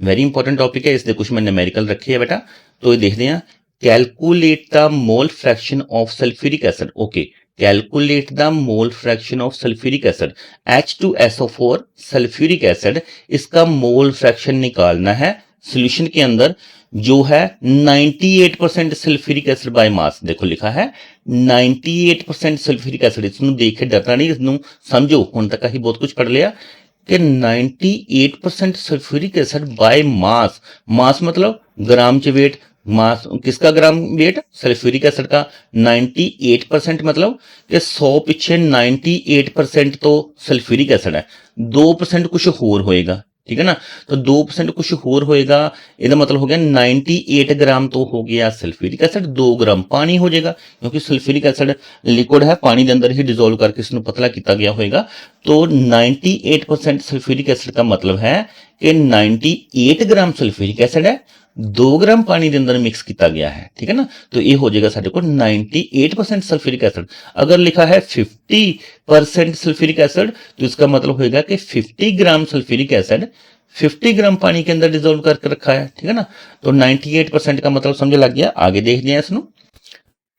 वेरी इंपॉर्टेंट टॉपिक है, इसलिए कुछ मैं न्यूमेरिकल रखे है बेटा। तो ये देखते हैं, calculate the mole fraction of sulphuric acid. Okay, calculate the mole fraction of sulphuric acid, H2SO4 sulphuric acid, इसका मोल फ्रैक्शन निकालना है सॉल्यूशन के अंदर जो है 98% सल्फ्यूरिक एसिड बाय मास। देखो लिखा है 98% सल्फ्यूरिक एसिड, इसਨੂੰ देख के डरना नहीं, इसਨੂੰ समझो, ਹੁਣ तक ਅਸੀਂ बहुत कुछ पढ़ लिया कि 98% सल्फ्यूरिक एसिड बाय मास। मास मतलब ग्राम च वेट, मास किसका ग्राम वेट, सल्फ्यूरिक एसिड का। 98% मतलब कि 100 पीछे 98% तो सल्फ्यूरिक एसिड है, 2% कुछ होर होएगा, ठीक है ना। तो 2% कुछ होर होएगा, ਇਹਦਾ मतलब हो गया 98 ग्राम तो हो गया सल्फ्यूरिक एसिड, 2 ग्राम पानी हो जाएगा, क्योंकि सल्फ्यूरिक एसिड लिक्विड है, पानी के अंदर ही डिजोल्व करके इसको पतला किया गया होएगा। तो 98% सल्फ्यूरिक एसिड का मतलब है कि 98 ग्राम सल्फ्यूरिक एसिड है, 2 ग्राम पानी के अंदर मिक्स किया गया है, ठीक है ना। तो ये हो जाएगा साढ़े को 98% सल्फ्यूरिक एसिड। अगर लिखा है 50% सल्फ्यूरिक एसिड तो इसका मतलब होगा कि 50 ग्राम सल्फ्यूरिक एसिड 50 ग्राम पानी के अंदर डिजोल्व करके रखा है, ठीक है ना। तो 98% का मतलब समझ लग गया। आगे देखते हैं इसको।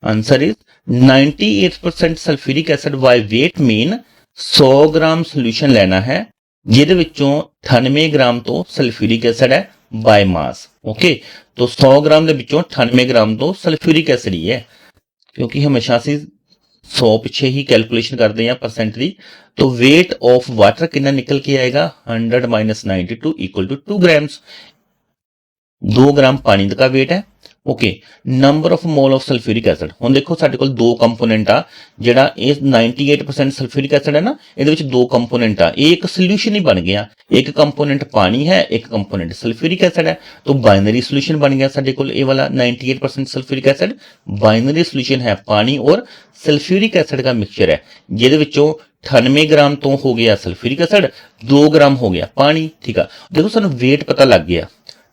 Answer is 98% sulphuric acid by weight mean 100 gram solution लेना है ਜਿਹਦੇ ਵਿੱਚੋਂ 98 ग्राम तो सल्फ्यूरिक एसिड है बाय मास। ओके, तो 100 ग्राम ਦੇ ਵਿੱਚੋਂ 98 ग्राम तो सल्फ्यूरिक एसिड ही है, क्योंकि हमेशा ਅਸੀਂ 100 ਪਿੱਛੇ ਹੀ कैलकुलेशन करते हैं परसेंट ਦੀ। तो वेट ऑफ वाटर कितना निकल के आएगा, 100 - 92 = 2 ग्राम्स। 2 ग्राम पानी का वेट है। Okay, number of mole of sulphuric acid. ਹੁਣ ਦੇਖੋ ਸਾਡੇ ਕੋਲ ਦੋ ਕੰਪੋਨੈਂਟ ਆ, ਜਿਹੜਾ ਇਹ 98% सल्फ्यूरिक एसिड है ना, ਇਹਦੇ ਵਿੱਚ ਦੋ ਕੰਪੋਨੈਂਟ ਆ, ਇਹ ਇੱਕ ਸੋਲੂਸ਼ਨ ਹੀ ਬਣ ਗਿਆ। ਇੱਕ ਕੰਪੋਨੈਂਟ ਪਾਣੀ ਹੈ, ਇੱਕ ਕੰਪੋਨੈਂਟ सल्फ्यूरिक एसिड है। तो बाइनरी सॉल्यूशन बन गया ਸਾਡੇ ਕੋਲ ਇਹ वाला 98% सल्फ्यूरिक एसिड। बाइनरी सॉल्यूशन है पानी और सल्फ्यूरिक एसिड का मिक्सचर है, ਜਿਹਦੇ ਵਿੱਚੋਂ 98 ग्राम तो हो गया सल्फ्यूरिक एसिड, 2 ग्राम हो गया पानी, ठीक है। देखो ਸਾਨੂੰ वेट पता लग गया।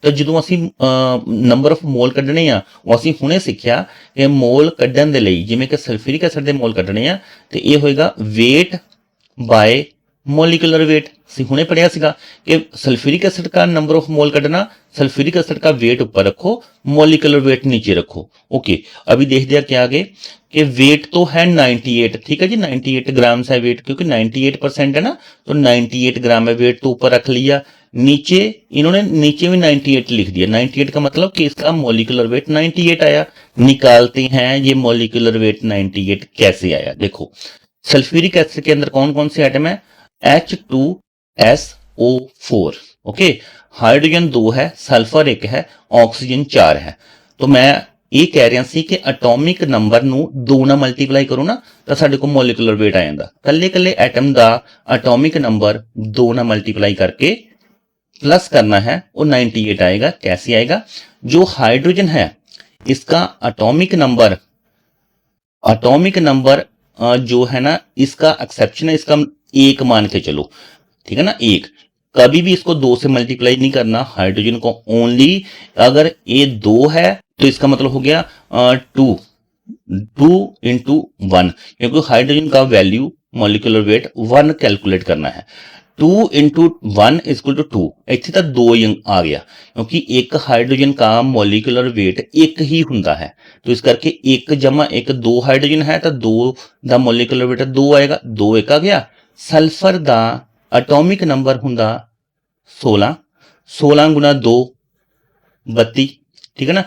तो जो ਅਸੀਂ नंबर ऑफ मोल ਕੱਢਣੇ ਆ, ਉਹ ਅਸੀਂ ਹੁਣੇ ਸਿੱਖਿਆ ਕਿ मोल ਕੱਢਣ ਦੇ ਲਈ ਜਿਵੇਂ ਕਿ ਸਲਫਿਊਰਿਕ ਐਸਿਡ ਦੇ मोल ਕੱਢਣੇ ਆ ਤੇ ਇਹ ਹੋਏਗਾ weight by molecular weight। ਅਸੀਂ ਹੁਣੇ पढ़िया ਸੀਗਾ कि सल्फ्यूरिक एसिड का नंबर ऑफ मोल ਕੱਢਣਾ, सल्फ्यूरिक एसिड का वेट ऊपर रखो, मोलिकुलर वेट नीचे रखो। ओके, अभी देखते हैं क्या आगे कि वेट तो है 98, ठीक है जी, 98 ग्राम है वेट, क्योंकि 98% है ना, तो 98 ग्राम है वेट, तो ऊपर रख लिया। नीचे इन्होंने नीचे भी 98 लिख दिया। 98 का मतलब कि इसका मोलिकुलर वेट 98 आया। निकालते हैं ये मोलिकुलर वेट 98 कैसे आया। देखो सल्फ्यूरिक एसिड के अंदर कौन कौन से आइटम है, H2SO4। ओके, हाइड्रोजन 2 है, सल्फर 1 है, ऑक्सीजन 4 है। तो मैं ये कह रहा सी कि एटॉमिक नंबर ਨੂੰ 2 ਨਾਲ ਮਲਟੀਪਲਾਈ ਕਰੋ ਨਾ ਤਾਂ ਸਾਡੇ ਕੋਲ ਮੋਲੀਕੂਲਰ weight ਆ ਜਾਂਦਾ। ਕੱਲੇ ਕੱਲੇ ਐਟਮ ਦਾ एटॉमिक नंबर 2 ਨਾਲ मल्टीप्लाई करके प्लस करना है, वो 98 आएगा। कैसे आएगा, जो हाइड्रोजन है इसका एटॉमिक नंबर जो है ना, इसका एक्सेप्शन है, इसका 1 मान के चलो, ठीक है ना, 1। कभी भी इसको 2 से मल्टीप्लाई नहीं करना हाइड्रोजन को, ओनली अगर ये 2 है तो इसका मतलब हो गया 2 × 1, क्योंकि हाइड्रोजन का वैल्यू मोलिकुलर वेट 1 कैलकुलेट करना है। 2 × 1 = 2, ਇੱਥੇ ਤਾਂ 2 ਹੀ ਆ ਗਿਆ, क्योंकि एक हाइड्रोजन का मोलिकुलर वेट 1 ही ਹੁੰਦਾ है। तो इस करके 1 + 1 2 हाइड्रोजन है तो 2 ਦਾ मोलिकुलर वेट 2 आएगा, 2 1 आ गया। सल्फर ਦਾ एटॉमिक नंबर ਹੁੰਦਾ 16, 16 × 2 32, ठीक है ना।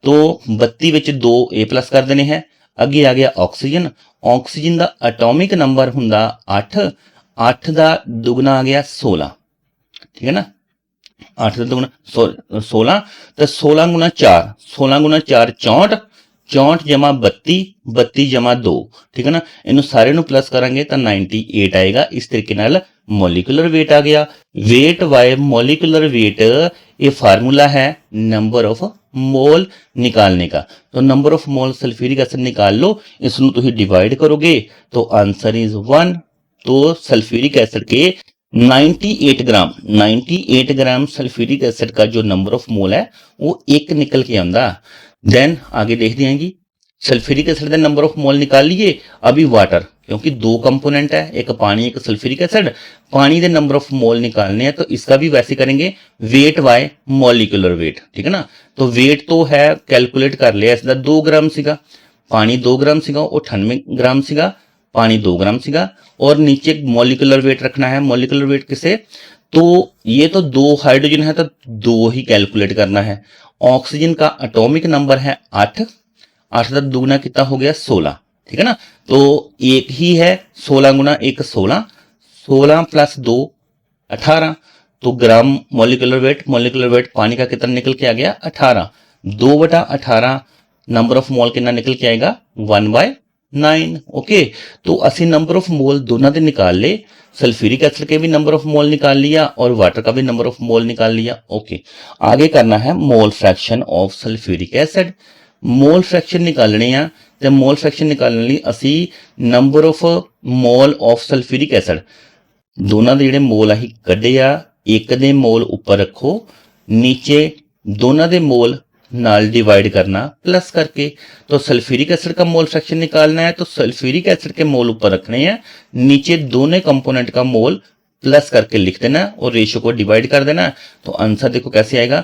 तो 32 ਵਿੱਚ 2 A+ कर देने हैं। ਅੱਗੇ आ गया ऑक्सीजन, ऑक्सीजन ਦਾ एटॉमिक नंबर ਹੁੰਦਾ 8, 8 ਦਾ दुगना आ गया 16, ठीक है ना। 8 ਦਾ दुगना 16, तो 16 × 4, 16 × 4 64, 64 + 32, 32 + 2, ठीक है ना। इन्हों सारे ਨੂੰ प्लस करांगे तो 98 आएगा। इस तरीके नाल मोलिकुलर वेट आ गया। वेट बाय मोलिकुलर वेट ये फार्मूला है नंबर ऑफ मोल निकालने का। तो number of mole sulphuric acid निकाल लो, इसको तुम डिवाइड करोगे तो आंसर इज 1। तो सल्फ्यूरिक एसिड के 98 ग्राम सल्फ्यूरिक एसिड का जो नंबर ऑफ मोल है वो 1 निकल के आंदा। देन आगे देखते हैं जी, सल्फ्यूरिक एसिड का नंबर ऑफ मोल निकाल लिए। अभी वाटर, क्योंकि दो कंपोनेंट है, एक पानी एक सल्फ्यूरिक एसिड, पानी के नंबर ऑफ मोल निकालने हैं तो इसका भी वैसे करेंगे वेट बाय मॉलिक्यूलर वेट, ठीक है ना। तो वेट तो है कैलकुलेट कर लिया, इसका 2 ग्राम सीगा, पानी 2 ग्राम सीगा, 98 ग्राम सीगा, पानी 2 ग्राम सीगा, और नीचे मॉलिक्यूलर वेट रखना है। मॉलिक्यूलर वेट किसे, तो ये तो 2 हाइड्रोजन है तो 2 ही कैलकुलेट करना है। ऑक्सीजन का एटॉमिक नंबर है 8, 8 का दुगना कितना हो गया 16, ठीक है ना। तो एक ही है, 16 गुना 1 16, 16 प्लस 2 18, तो ग्राम मॉलिक्यूलर वेट पानी का कितना निकल के आ गया 18, 2/18 नंबर ऑफ मोल कितना निकल के आएगा 1/9। ओके, तो असि नंबर ऑफ मोल दोनों दे निकाल ले, सल्फ्यूरिक एसिड के भी नंबर ऑफ मोल निकाल लिया और वाटर का भी नंबर ऑफ मोल निकाल लिया। ओके, आगे करना है मोल fraction of sulphuric acid. Mole fraction निकालने आ ते मोल फ्रैक्शन निकालने ਲਈ ਅਸੀਂ number of mole of sulphuric acid दोनों ਦੇ ਜਿਹੜੇ मोल ਅਸੀਂ ਕੱਢੇ ਆ, ਇੱਕ ਦੇ मोल ਉੱਪਰ ਰੱਖੋ, नीचे दोनों ਦੇ मोल नाल डिवाइड करना प्लस करके। तो सल्फ्यूरिक एसिड का मोल फ्रैक्शन निकालना है तो सल्फ्यूरिक एसिड के मोल ऊपर रखने हैं, नीचे दोनों कंपोनेंट का मोल प्लस करके लिख देना और रेशियो को डिवाइड कर देना। तो आंसर देखो कैसे आएगा।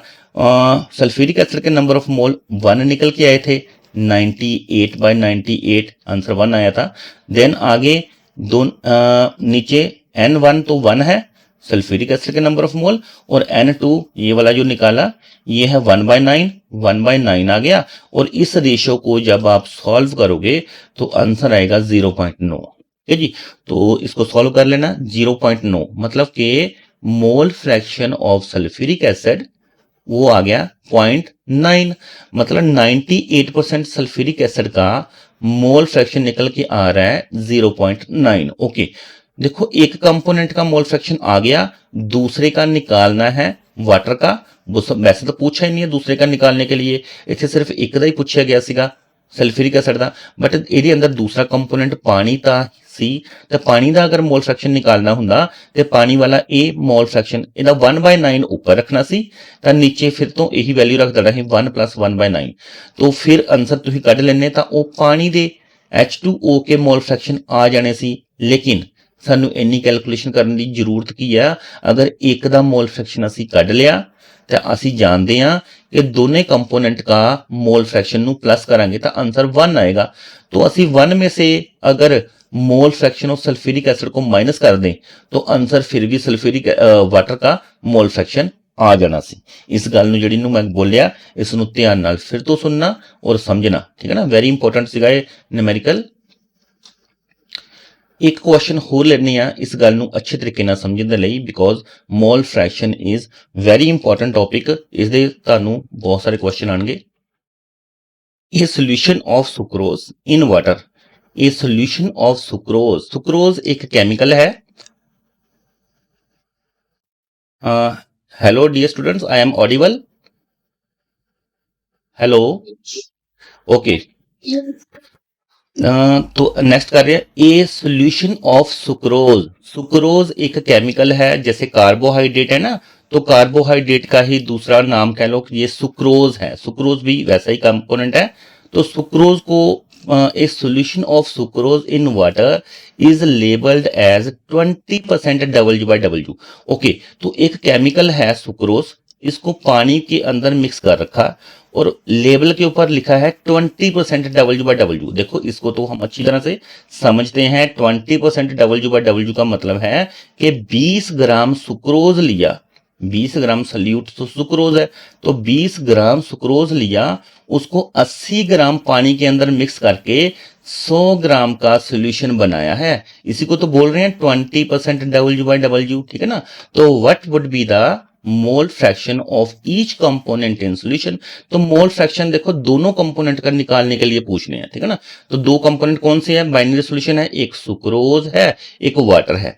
सल्फ्यूरिक एसिड के नंबर ऑफ मोल 1 निकल के आए थे, 98/98 आंसर 1 आया था। देन आगे नीचे N1 तो 1 है सल्फ्यूरिक एसिड के नंबर ऑफ मोल, और N2 ये वाला जो निकाला ये है 1/9 आ गया। और इस रेशियो को जब आप सॉल्व करोगे तो आंसर आएगा 0.9। ठीक है जी, तो इसको सॉल्व कर लेना। 0.9 मतलब कि मोल फ्रैक्शन ऑफ सल्फ्यूरिक एसिड वो आ गया 0.9, मतलब 98% सल्फ्यूरिक एसिड का मोल फ्रैक्शन निकल के आ रहा है 0.9। ओके, देखो एक कंपोनेंट का मोल फ्रैक्शन आ गया, दूसरे का निकालना है वाटर का। वैसे तो पूछा ही नहीं है दूसरे का निकालने के लिए, इतने सिर्फ एक का ही पूछा गया सीगा सल्फ्यूरिक एसिड का, बट ਇਹਦੇ अंदर दूसरा कंपोनेंट पानी था सी, तो पानी का अगर मोल फ्रैक्शन निकालना हुंदा तो पानी वाला ए मोल फ्रैक्शन ਇਹਦਾ 1/9 ऊपर रखना सी, तो नीचे फिर तो यही वैल्यू रख देना है 1 + 1/9। तो फिर आंसर तुसीं कढ लेने तो वो पानी दे H2O के मोल फ्रैक्शन आ जाने सी। लेकिन सानू इन्नी कैलकुलेशन करने की जरूरत की है, अगर एक का मोल फ्रैक्शन असी कढ लिया तो असी जानते हैं कि दोनों कंपोनेंट का मोल फ्रैक्शन नू प्लस करांगे तो आंसर 1 आएगा। तो असी 1 में से अगर मोल फ्रैक्शन ऑफ सल्फ्यूरिक एसिड को माइनस कर दें तो आंसर फिर भी सल्फ्यूरिक वाटर का मोल फ्रैक्शन आ जाना सी। इस गल नू जिहड़ी नू मैं बोलिया इस नू ध्यान नाल फिर तो सुनना और समझना, ठीक है ना। वेरी इंपॉर्टेंट सीगा ये न्यूमेरिकल। एक क्वेश्चन होर लेने आ इस गल नू अच्छे तरीके नाल समझण दे लई, because mole fraction is very important topic. इस दे तुहानू बहुत सारे क्वेश्चन आएंगे। A solution of sucrose in water, a solution of sucrose, sucrose एक केमिकल है। Hello dear students, I am audible? Hello, okay. तो नेक्स्ट कर रहे हैं a solution of sucrose. Sucrose एक केमिकल है, जैसे कार्बोहाइड्रेट है ना, तो कार्बोहाइड्रेट का ही दूसरा नाम कह लो कि ये सुक्रोज है। सुक्रोज भी वैसा ही कंपोनेंट है। तो सुक्रोज को a solution of sucrose in water is labelled as 20% W/W। Okay, तो एक केमिकल है सुक्रोज, इसको पानी के अंदर मिक्स कर रखा और लेबल के ऊपर लिखा है 20% W/W। देखो इसको तो हम अच्छी तरह से समझते हैं। 20% W/W का मतलब है कि 20 ग्राम सुक्रोज लिया, 20 ग्राम सल्यूट तो सुक्रोज है, तो 20 ग्राम सुक्रोज लिया, उसको 80 ग्राम पानी के अंदर मिक्स करके 100 ग्राम का सोल्यूशन बनाया है। इसी को तो बोल रहे हैं 20% W/W, ठीक है ना। तो what would be the mole fraction of each component in solution. तो मोल फ्रैक्शन देखो दोनों कंपोनेंट का निकालने के लिए पूछने हैं, ठीक है ना। तो दो कंपोनेंट कौन से हैं, बाइनरी सोल्यूशन है, एक सुक्रोज है एक वाटर है।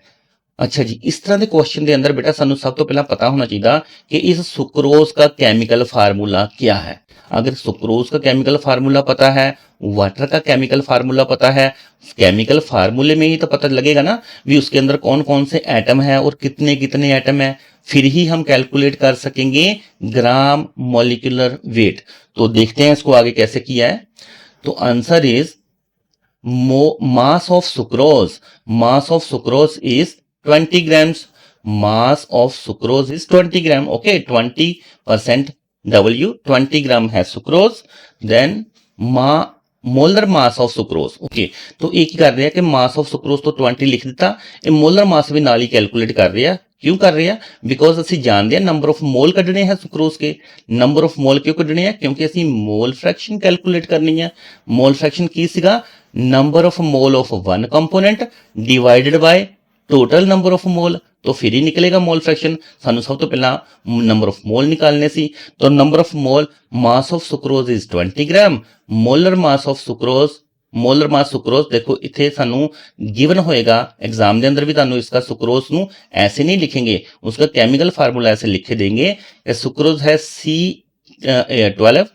अच्छा जी, इस तरह के क्वेश्चन के अंदर बेटा सानू सब तो पहला पता होना चाहिए कि इस सुक्रोज का केमिकल फार्मूला क्या है। अगर सुक्रोज का केमिकल फार्मूला पता है, वाटर का केमिकल फार्मूला पता है, केमिकल फार्मूले में ही तो पता लगेगा ना भी उसके अंदर कौन कौन से एटम है और कितने कितने एटम है, फिर ही हम कैलकुलेट कर सकेंगे ग्राम मॉलिक्यूलर वेट। तो देखते हैं इसको आगे कैसे किया है। तो answer is mass of sucrose is 20 grams. Mass of sucrose is 20 gram. Okay, 20% W, 20 gram है sucrose. Then molar mass of sucrose. Okay, तो एक ही कर रहे हैं कि मास ऑफ सुक्रोज तो 20 लिख दिता, ये मोलर मास भी नाल ही कैलकुलेट कर रहे हैं। क्यों कर रहे हैं? बिकॉज ਅਸੀਂ ਜਾਣਦੇ ਹਾਂ ਨੰਬਰ ਆਫ ਮੋਲ ਕੱਢਣੇ ਹੈ sucrose K. Number of mall ਕਿਉਂ ਕੱਢਣੇ ਹੈ? ਕਿਉਂਕਿ ਅਸੀਂ ਮੋਲ ਫ੍ਰੈਕਸ਼ਨ ਕੈਲਕੂਲੇਟ ਕਰਨੀ ਹੈ। ਮੋਲ ਫ੍ਰੈਕਸ਼ਨ ਕੀ ਸੀਗਾ? Number of mole of one component divided by total number of mole. तो फिर ही निकलेगा मोल फ्रैक्शन। सानू सब तो पहला नंबर ऑफ मोल निकालने सी। तो number of mole mass of sucrose is 20 gram. Molar mass of sucrose, molar mass sucrose देखो इथे सानू गिवन होएगा एग्जाम के अंदर भी तानू इसका सुक्रोज नू ऐसे नहीं लिखेंगे, उसका केमिकल फार्मूला ऐसे लिखे देंगे। सुक्रोज है C12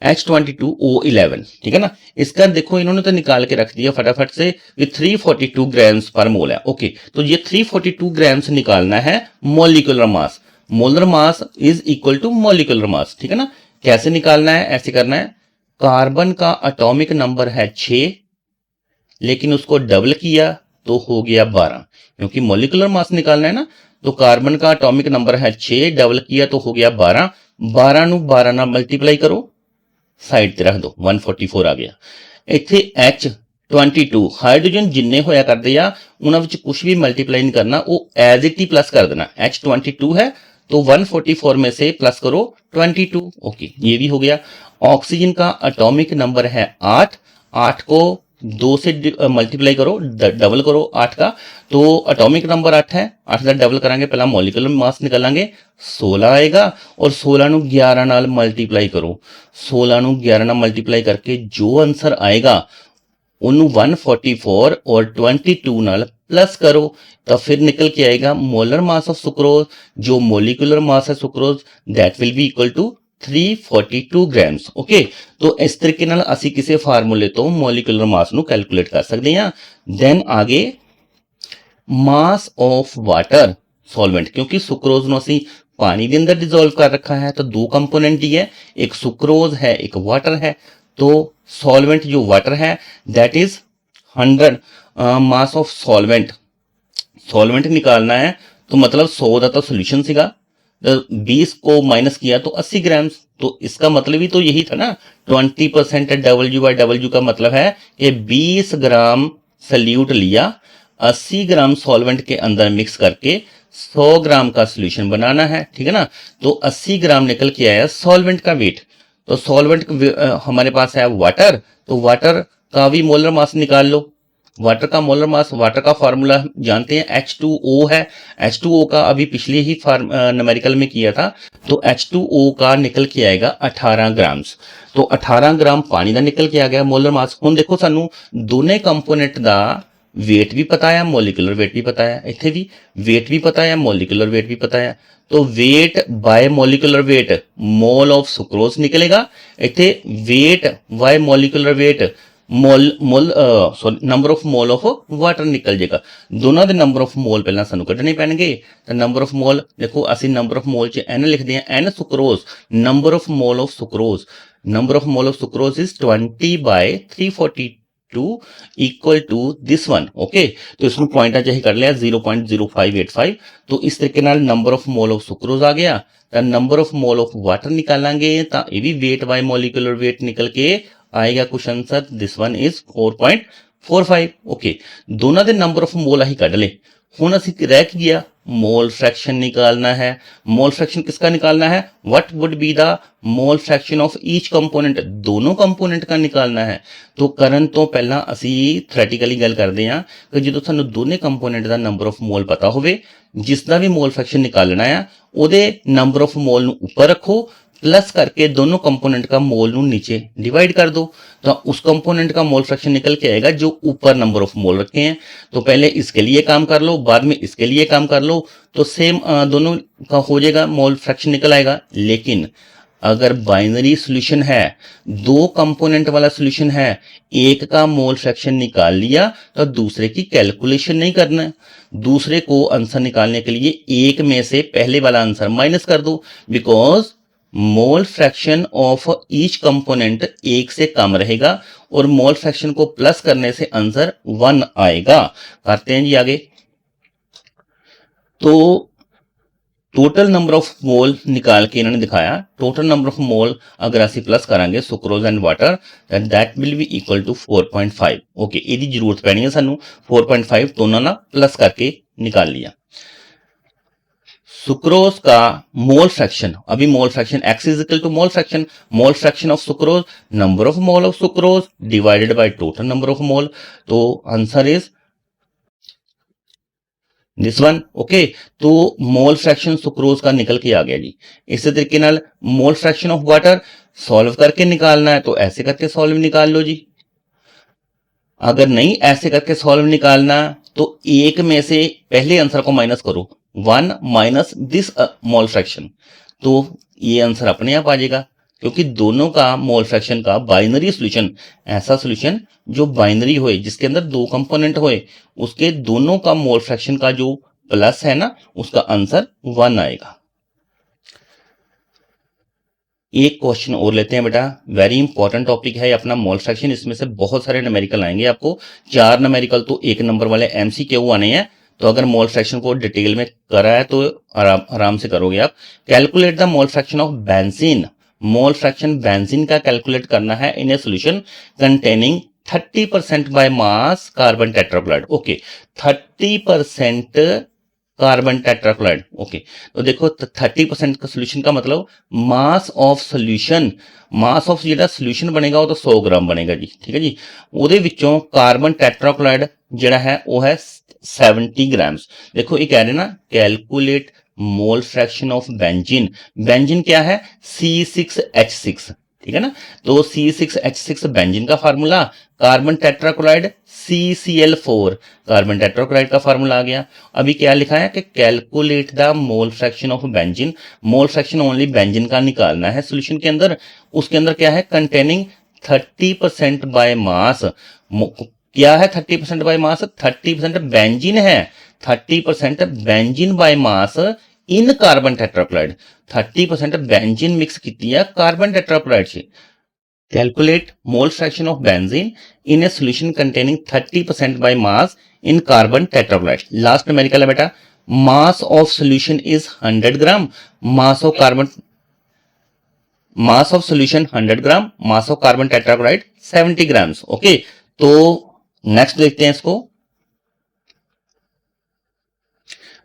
H22O11, ठीक है ना। इसका देखो इन्होंने तो निकाल के रख दिया फटाफट से, ये 342 ग्राम्स पर मोल है। ओके, तो ये 342 ग्राम्स निकालना है molecular mass. Molar mass is equal to molecular mass, ठीक है ना। कैसे निकालना है? ऐसे करना है, कार्बन का एटॉमिक नंबर है 6, लेकिन उसको डबल किया तो हो गया 12, क्योंकि मॉलिक्यूलर मास निकालना है ना। तो कार्बन का एटॉमिक नंबर है 6, डबल किया तो हो गया 12। 12 ਨੂੰ 12 ਨਾਲ ਮਲਟੀਪਲਾਈ ਕਰੋ, साइड ਤੇ ਰੱਖ ਦੋ, 144 ਆ ਗਿਆ। ਇੱਥੇ H22 ਹਾਈਡਰੋਜਨ ਜਿੰਨੇ ਹੋਇਆ ਕਰਦੇ ਆ ਉਹਨਾਂ ਵਿੱਚ ਕੁਝ ਵੀ ਮਲਟੀਪलाई नहीं करना, वो एज इट ही प्लस कर देना। H22 है तो 144 में से प्लस करो 22। ओके, ये भी हो गया। ऑक्सीजन का एटॉमिक नंबर है 8, 8 को 2 से मल्टीप्लाई करो, डबल करो 8 का, तो एटॉमिक नंबर 8 है, 8 का डबल करांगे, पहला मॉलिक्यूलर मास निकालेंगे, 16 आएगा। और 16 ਨੂੰ 11 ਨਾਲ मल्टीप्लाई करो, 16 ਨੂੰ 11 ਨਾਲ मल्टीप्लाई करके जो आंसर आएगा ਉਹਨੂੰ 144 और 22 ਨਾਲ प्लस करो, तो फिर निकल के आएगा मोलर मास ऑफ सुक्रोज, जो मोलिकुलर मास है sucrose that will be equal to 342 grams. Okay, तो इस तरीके ਨਾਲ ਅਸੀਂ ਕਿਸੇ ਫਾਰਮੂਲੇ ਤੋਂ ਮੋਲੀਕੂਲਰ ਮਾਸ ਨੂੰ ਕੈਲਕੂਲੇਟ ਕਰ ਸਕਦੇ ਹਾਂ। ਦੈਨ ਆਗੇ मास ऑफ वाटर सॉल्वेंट, क्योंकि सुक्रोज ਨੂੰ ਅਸੀਂ पानी के अंदर डिजोल्व कर रखा है, तो दो कंपोनेंट ही है, एक सुक्रोज है एक वाटर है। तो सॉल्वेंट जो वाटर है that is 100 mass of solvent. Solvent निकालना है तो मतलब 100 का तो सोल्यूशन सीगा, 20 को माइनस किया तो 80 ग्राम्स। तो इसका मतलब ही तो यही था ना, 20% W/W का मतलब है कि 20 ग्राम सल्यूट लिया, 80 ग्राम सॉल्वेंट के अंदर मिक्स करके 100 ग्राम का सोल्यूशन बनाना है, ठीक है ना। तो 80 ग्राम निकल के आया सॉल्वेंट का वेट। तो सॉल्वेंट हमारे पास है वाटर, तो वाटर का भी मोलर मास निकाल लो। वाटर का मोलर मास, वाटर का फार्मूला जानते हैं H2O है। H2O का अभी पिछले ही न्यूमेरिकल में किया था, तो H2O का निकल के आएगा 18 ग्राम्स। तो 18 ग्राम पानी का निकल के आ गया मोलर मास। हुण देखो सानू दोने कंपोनेंट का वेट भी पता है, मॉलिक्यूलर वेट भी पता है, इत्थे भी वेट भी पता है, मॉलिक्यूलर वेट भी पता है। तो wait by molecular wait mole of sucrose निकलेगा, इत्थे wait by molecular wait number of mole of water निकल जाएगा। दोनों के नंबर ऑफ मोल पहला सानू कढ़ने पैणगे। तो नंबर ऑफ मोल देखो, असी नंबर ऑफ मोल च एन लिखते हैं, n sucrose, number of mole of sucrose, number of mole of sucrose is 20/342 equal to this one. Okay, तो इसमें पॉइंट चाहे कर लिया 0.0585। तो इस तरीके नाल number of mole of sucrose आ गया। तो number of mole of water निकालांगे तो ये भी वेट बाय मॉलिक्यूलर वेट निकल के आएगा कुछ answer, this one is 4.45। Okay, दोनों के नंबर ऑफ मोल अही कढ़ ले। हुण असी रह गया मोल फ्रैक्शन निकालना है। मोल फ्रैक्शन किसका निकालना है? What would be the mole fraction of each component, दोनों कंपोनेंट का निकालना है। तो करन तो पहला असी थ्योरेटिकली गल करते हैं कि जो सानू दोने कंपोनेंट का नंबर ऑफ मोल पता होवे, जिसका भी मोल फ्रैक्शन निकालना है उहदे नंबर ऑफ मोल नू ऊपर रखो, प्लस करके दोनों कंपोनेंट का मोल नू नीचे डिवाइड कर दो, तो उस कंपोनेंट का मोल फ्रैक्शन निकल के आएगा जो ऊपर नंबर ऑफ मोल रखे हैं। तो पहले इसके लिए काम कर लो, बाद में इसके लिए काम कर लो, तो सेम दोनों का हो जाएगा, मोल फ्रैक्शन निकल आएगा। लेकिन अगर बाइनरी सॉल्यूशन है, दो कंपोनेंट वाला सॉल्यूशन है, एक का मोल फ्रैक्शन निकाल लिया तो दूसरे की कैलकुलेशन नहीं करना है। दूसरे को आंसर निकालने के लिए एक में से पहले वाला आंसर माइनस कर दो, because mole fraction of each component 1 से कम रहेगा और मोल फ्रैक्शन को प्लस करने से आंसर 1 आएगा। करते हैं जी आगे। तो टोटल नंबर ऑफ मोल निकाल के इन्होंने दिखाया, टोटल नंबर ऑफ मोल अगर ਅਸੀਂ प्लस करांगे sucrose and water that will be equal to 4.5। Okay, ਇਹਦੀ ਜ਼ਰੂਰਤ ਪੈਣੀ ਹੈ ਸਾਨੂੰ। 4.5 दोनों ना प्लस करके निकाल लिया। सुक्रोज का मोल फ्रैक्शन, अभी mole fraction x is equal to mole fraction of sucrose, number of mole of sucrose divided by total number of mole. तो answer is this one. Okay, तो मोल फ्रैक्शन सुक्रोज का निकल के आ गया जी। इसी तरीके नाल मोल फ्रैक्शन ऑफ वाटर सॉल्व करके निकालना है तो ऐसे करके सॉल्व निकाल लो जी। अगर नहीं ऐसे करके सॉल्व निकालना तो एक में से पहले आंसर को माइनस करो, 1 माइनस दिस मोल फ्रैक्शन, तो ये आंसर अपने आप आ जाएगा। क्योंकि दोनों का मोल फ्रैक्शन का बाइनरी सॉल्यूशन, ऐसा सॉल्यूशन जो बाइनरी होए, जिसके अंदर दो कंपोनेंट होए, उसके दोनों का मोल फ्रैक्शन का जो प्लस है ना, उसका आंसर 1 आएगा। एक क्वेश्चन और लेते हैं बेटा, वेरी इंपॉर्टेंट टॉपिक है अपना मोल फ्रैक्शन। इसमें से बहुत सारे न्यूमेरिकल आएंगे आपको, 4 न्यूमेरिकल तो 1 नंबर वाले एमसीक्यू आने हैं। तो अगर मोल फ्रैक्शन को डिटेल में करा है तो आराम से करोगे आप। Calculate the mole fraction of benzene, mole fraction benzene का कैलकुलेट करना है in a solution containing 30% by mass carbon tetrachloride. Okay, 30% carbon tetrachloride. Okay, तो देखो 30% का सोल्यूशन का मतलब mass of solution, mass of ਜਿਹੜਾ सोल्यूशन बनेगा वो तो 100 ग्राम बनेगा जी। ठीक है जी। ਉਹਦੇ ਵਿੱਚੋਂ कार्बन टेट्राक्लोराइड ਜਿਹੜਾ है वो है 70 ग्राम्स। देखो ये कह रहे ना calculate mole fraction of benzene. Benzene क्या है? C6H6। ठीक है ना। तो C6H6 बेंजीन का formula, carbon tetrachloride CCl4 carbon tetrachloride का फार्मूला आ गया। अभी क्या लिखा है कि calculate the mole fraction of benzene, mole fraction only benzene का निकालना है सॉल्यूशन के अंदर। उसके अंदर क्या है? कंटेनिंग 30% बाय मास। क्या है 30% बाय मास? 30% बेंजीन है, 30% benzene by mass in carbon tetrachloride. 30% benzene mix की है कार्बन टेट्राक्लोराइड से। Calculate mole fraction of benzene in a solution containing 30% by mass in carbon tetrachloride. Last numerical है बेटा, mass of solution is 100 gram, mass of carbon, mass of solution 100 gram, mass of carbon tetrachloride 70 grams. Okay, तो next देखते हैं इसको।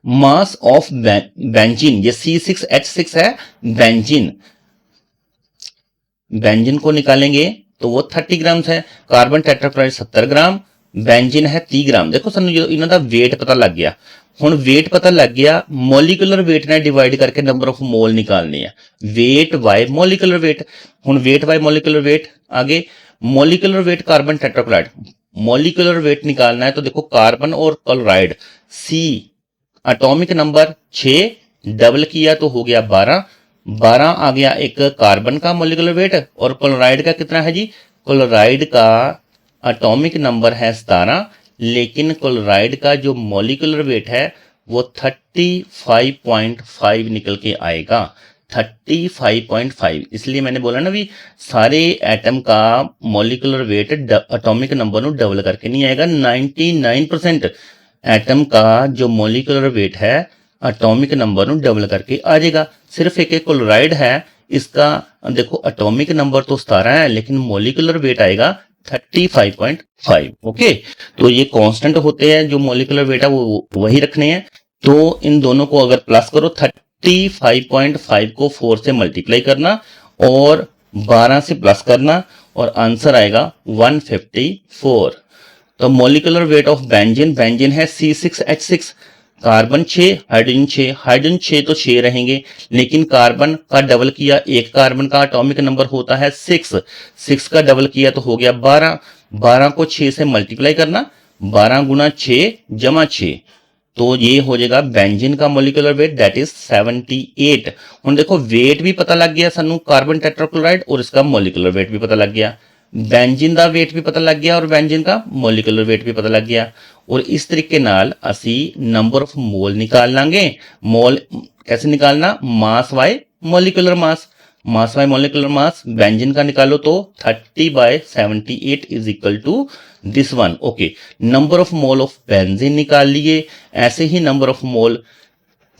Mass of benzene, ये C6H6 है benzene, benzene को निकालेंगे तो वो 30 ग्राम्स है, कार्बन टेट्राक्लोराइड 70 ग्राम, बेंजीन है 30 ग्राम। देखो सानू जो इन्हां दा वेट पता लग गया, हुण वेट पता लग गया, मॉलिक्यूलर वेट ने डिवाइड करके नंबर ऑफ मोल निकालने है, वेट बाय मॉलिक्यूलर वेट। हुण वेट बाय मॉलिक्यूलर वेट, आगे molecular weight carbon tetrachloride, molecular weight निकालना है तो देखो कार्बन और chloride, C atomic number 6 double किया तो हो गया 12, 12 आ गया एक कार्बन का मॉलिक्यूलर वेट, और क्लोराइड का कितना है जी? क्लोराइड का एटॉमिक नंबर है 17, लेकिन क्लोराइड का जो मॉलिक्यूलर वेट है वो 35.5 निकल के आएगा, 35.5। इसलिए मैंने बोला ना भी सारे एटम का मॉलिक्यूलर वेट एटॉमिक नंबर ਨੂੰ डबल करके नहीं आएगा। 99% एटम का जो मॉलिक्यूलर वेट है एटॉमिक नंबर ਨੂੰ डबल करके आ जाएगा। सिर्फ एक क्लोराइड है, इसका देखो एटॉमिक नंबर तो 17 है लेकिन मॉलिक्यूलर वेट आएगा 35.5। ओके, तो ये कांस्टेंट होते हैं, जो मॉलिक्यूलर वेट है वो वही रखने हैं। तो इन दोनों को अगर प्लस करो, 35.5 को 4 से मल्टीप्लाई करना और 12 से प्लस करना और आंसर आएगा 154। तो molecular weight of benzene, benzene है C6H6, कार्बन 6, हाइड्रोजन 6, हाइड्रोजन 6 तो 6 रहेंगे, लेकिन कार्बन का डबल किया, एक कार्बन का एटॉमिक नंबर होता है 6, 6 का डबल किया तो हो गया 12, 12 को 6 से मल्टीप्लाई करना, 12 गुना 6 जमा 6, तो ये हो जाएगा बेंजीन का मॉलिक्यूलर वेट दैट इज 78। हुण देखो वेट भी पता लग गया सानू कार्बन टेट्राक्लोराइड, और इसका मॉलिक्यूलर वेट भी पता लग गया, बेंजीन का वेट भी पता लग गया और बेंजीन का मॉलिक्यूलर वेट भी पता लग गया। और इस तरीके नाल असी नंबर ऑफ मोल निकाल लांगे। मोल कैसे निकालना? Mass by molecular mass. Mass by molecular mass benzene का निकालो तो 30/78 is equal to this one. Okay, number of mole of benzene निकाल लिए, ऐसे ही number of mole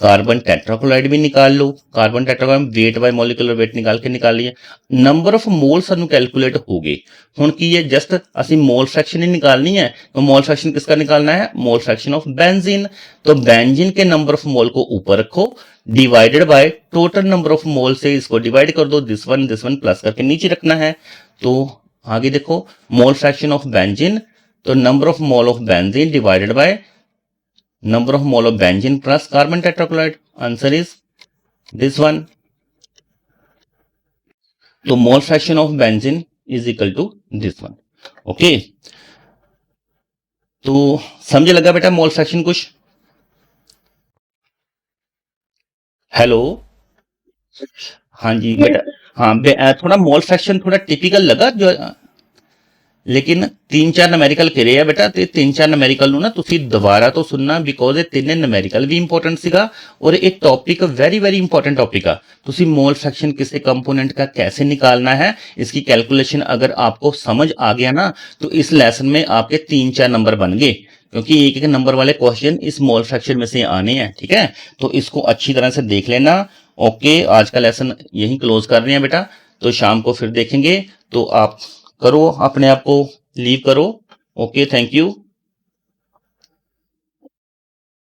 carbon tetrachloride भी निकाल लो। Carbon tetrachloride weight by molecular weight निकाल के निकालिए। नंबर ऑफ मोल सानू कैलकुलेट हो गए। हुण की है जस्ट असी मोल फ्रैक्शन ही निकालनी है, तो मोल फ्रैक्शन किसका निकालना है? मोल फ्रैक्शन ऑफ बेंजीन। तो बेंजीन के नंबर ऑफ मोल को ऊपर रखो, divided by total number of मोल से इसको डिवाइड कर दो, दिस वन प्लस करके नीचे रखना है। तो आगे देखो, मोल फ्रैक्शन ऑफ बेंजीन, तो number of mole of benzene divided by number of mole of benzene plus carbon tetrachloride. Answer is this one. तो mole fraction of benzene is equal to this one. Okay, तो समझे लगा बेटा mole fraction कुछ? Hello, हाँ जी बेटा, हाँ थोड़ा मोल फ्रैक्शन थोड़ा टिपिकल लगा जो, लेकिन 3-4 ਨੁਮੈਰੀਕਲ ਕਰੇ ਆ ਬੇਟਾ, ਤੇ 3-4 ਨੁਮੈਰੀਕਲ ਨੂੰ ਨਾ ਤੁਸੀਂ ਦੁਬਾਰਾ ਤੋਂ ਸੁਣਨਾ, ਬਿਕੋਜ਼ ਇਹ ਤਿੰਨੇ ਨੁਮੈਰੀਕਲ ਵੀ ਇੰਪੋਰਟੈਂਟ ਸੀਗਾ और एक topic very very important topic है। तुसी मोल फ्रैक्शन किसी कंपोनेंट का कैसे निकालना है, इसकी कैलकुलेशन अगर आपको समझ आ गया ना, तो इस लेसन में आपके 3-4 नंबर बन गए, क्योंकि एक एक नंबर वाले क्वेश्चन इस मोल फ्रैक्शन में से आने हैं। ठीक है, तो इसको अच्छी तरह से देख लेना। ओके, आज का लेसन यहीं क्लोज कर रहे हैं बेटा, तो शाम को फिर देखेंगे। तो आप करो, अपने आप को लीव करो। Okay, thank you.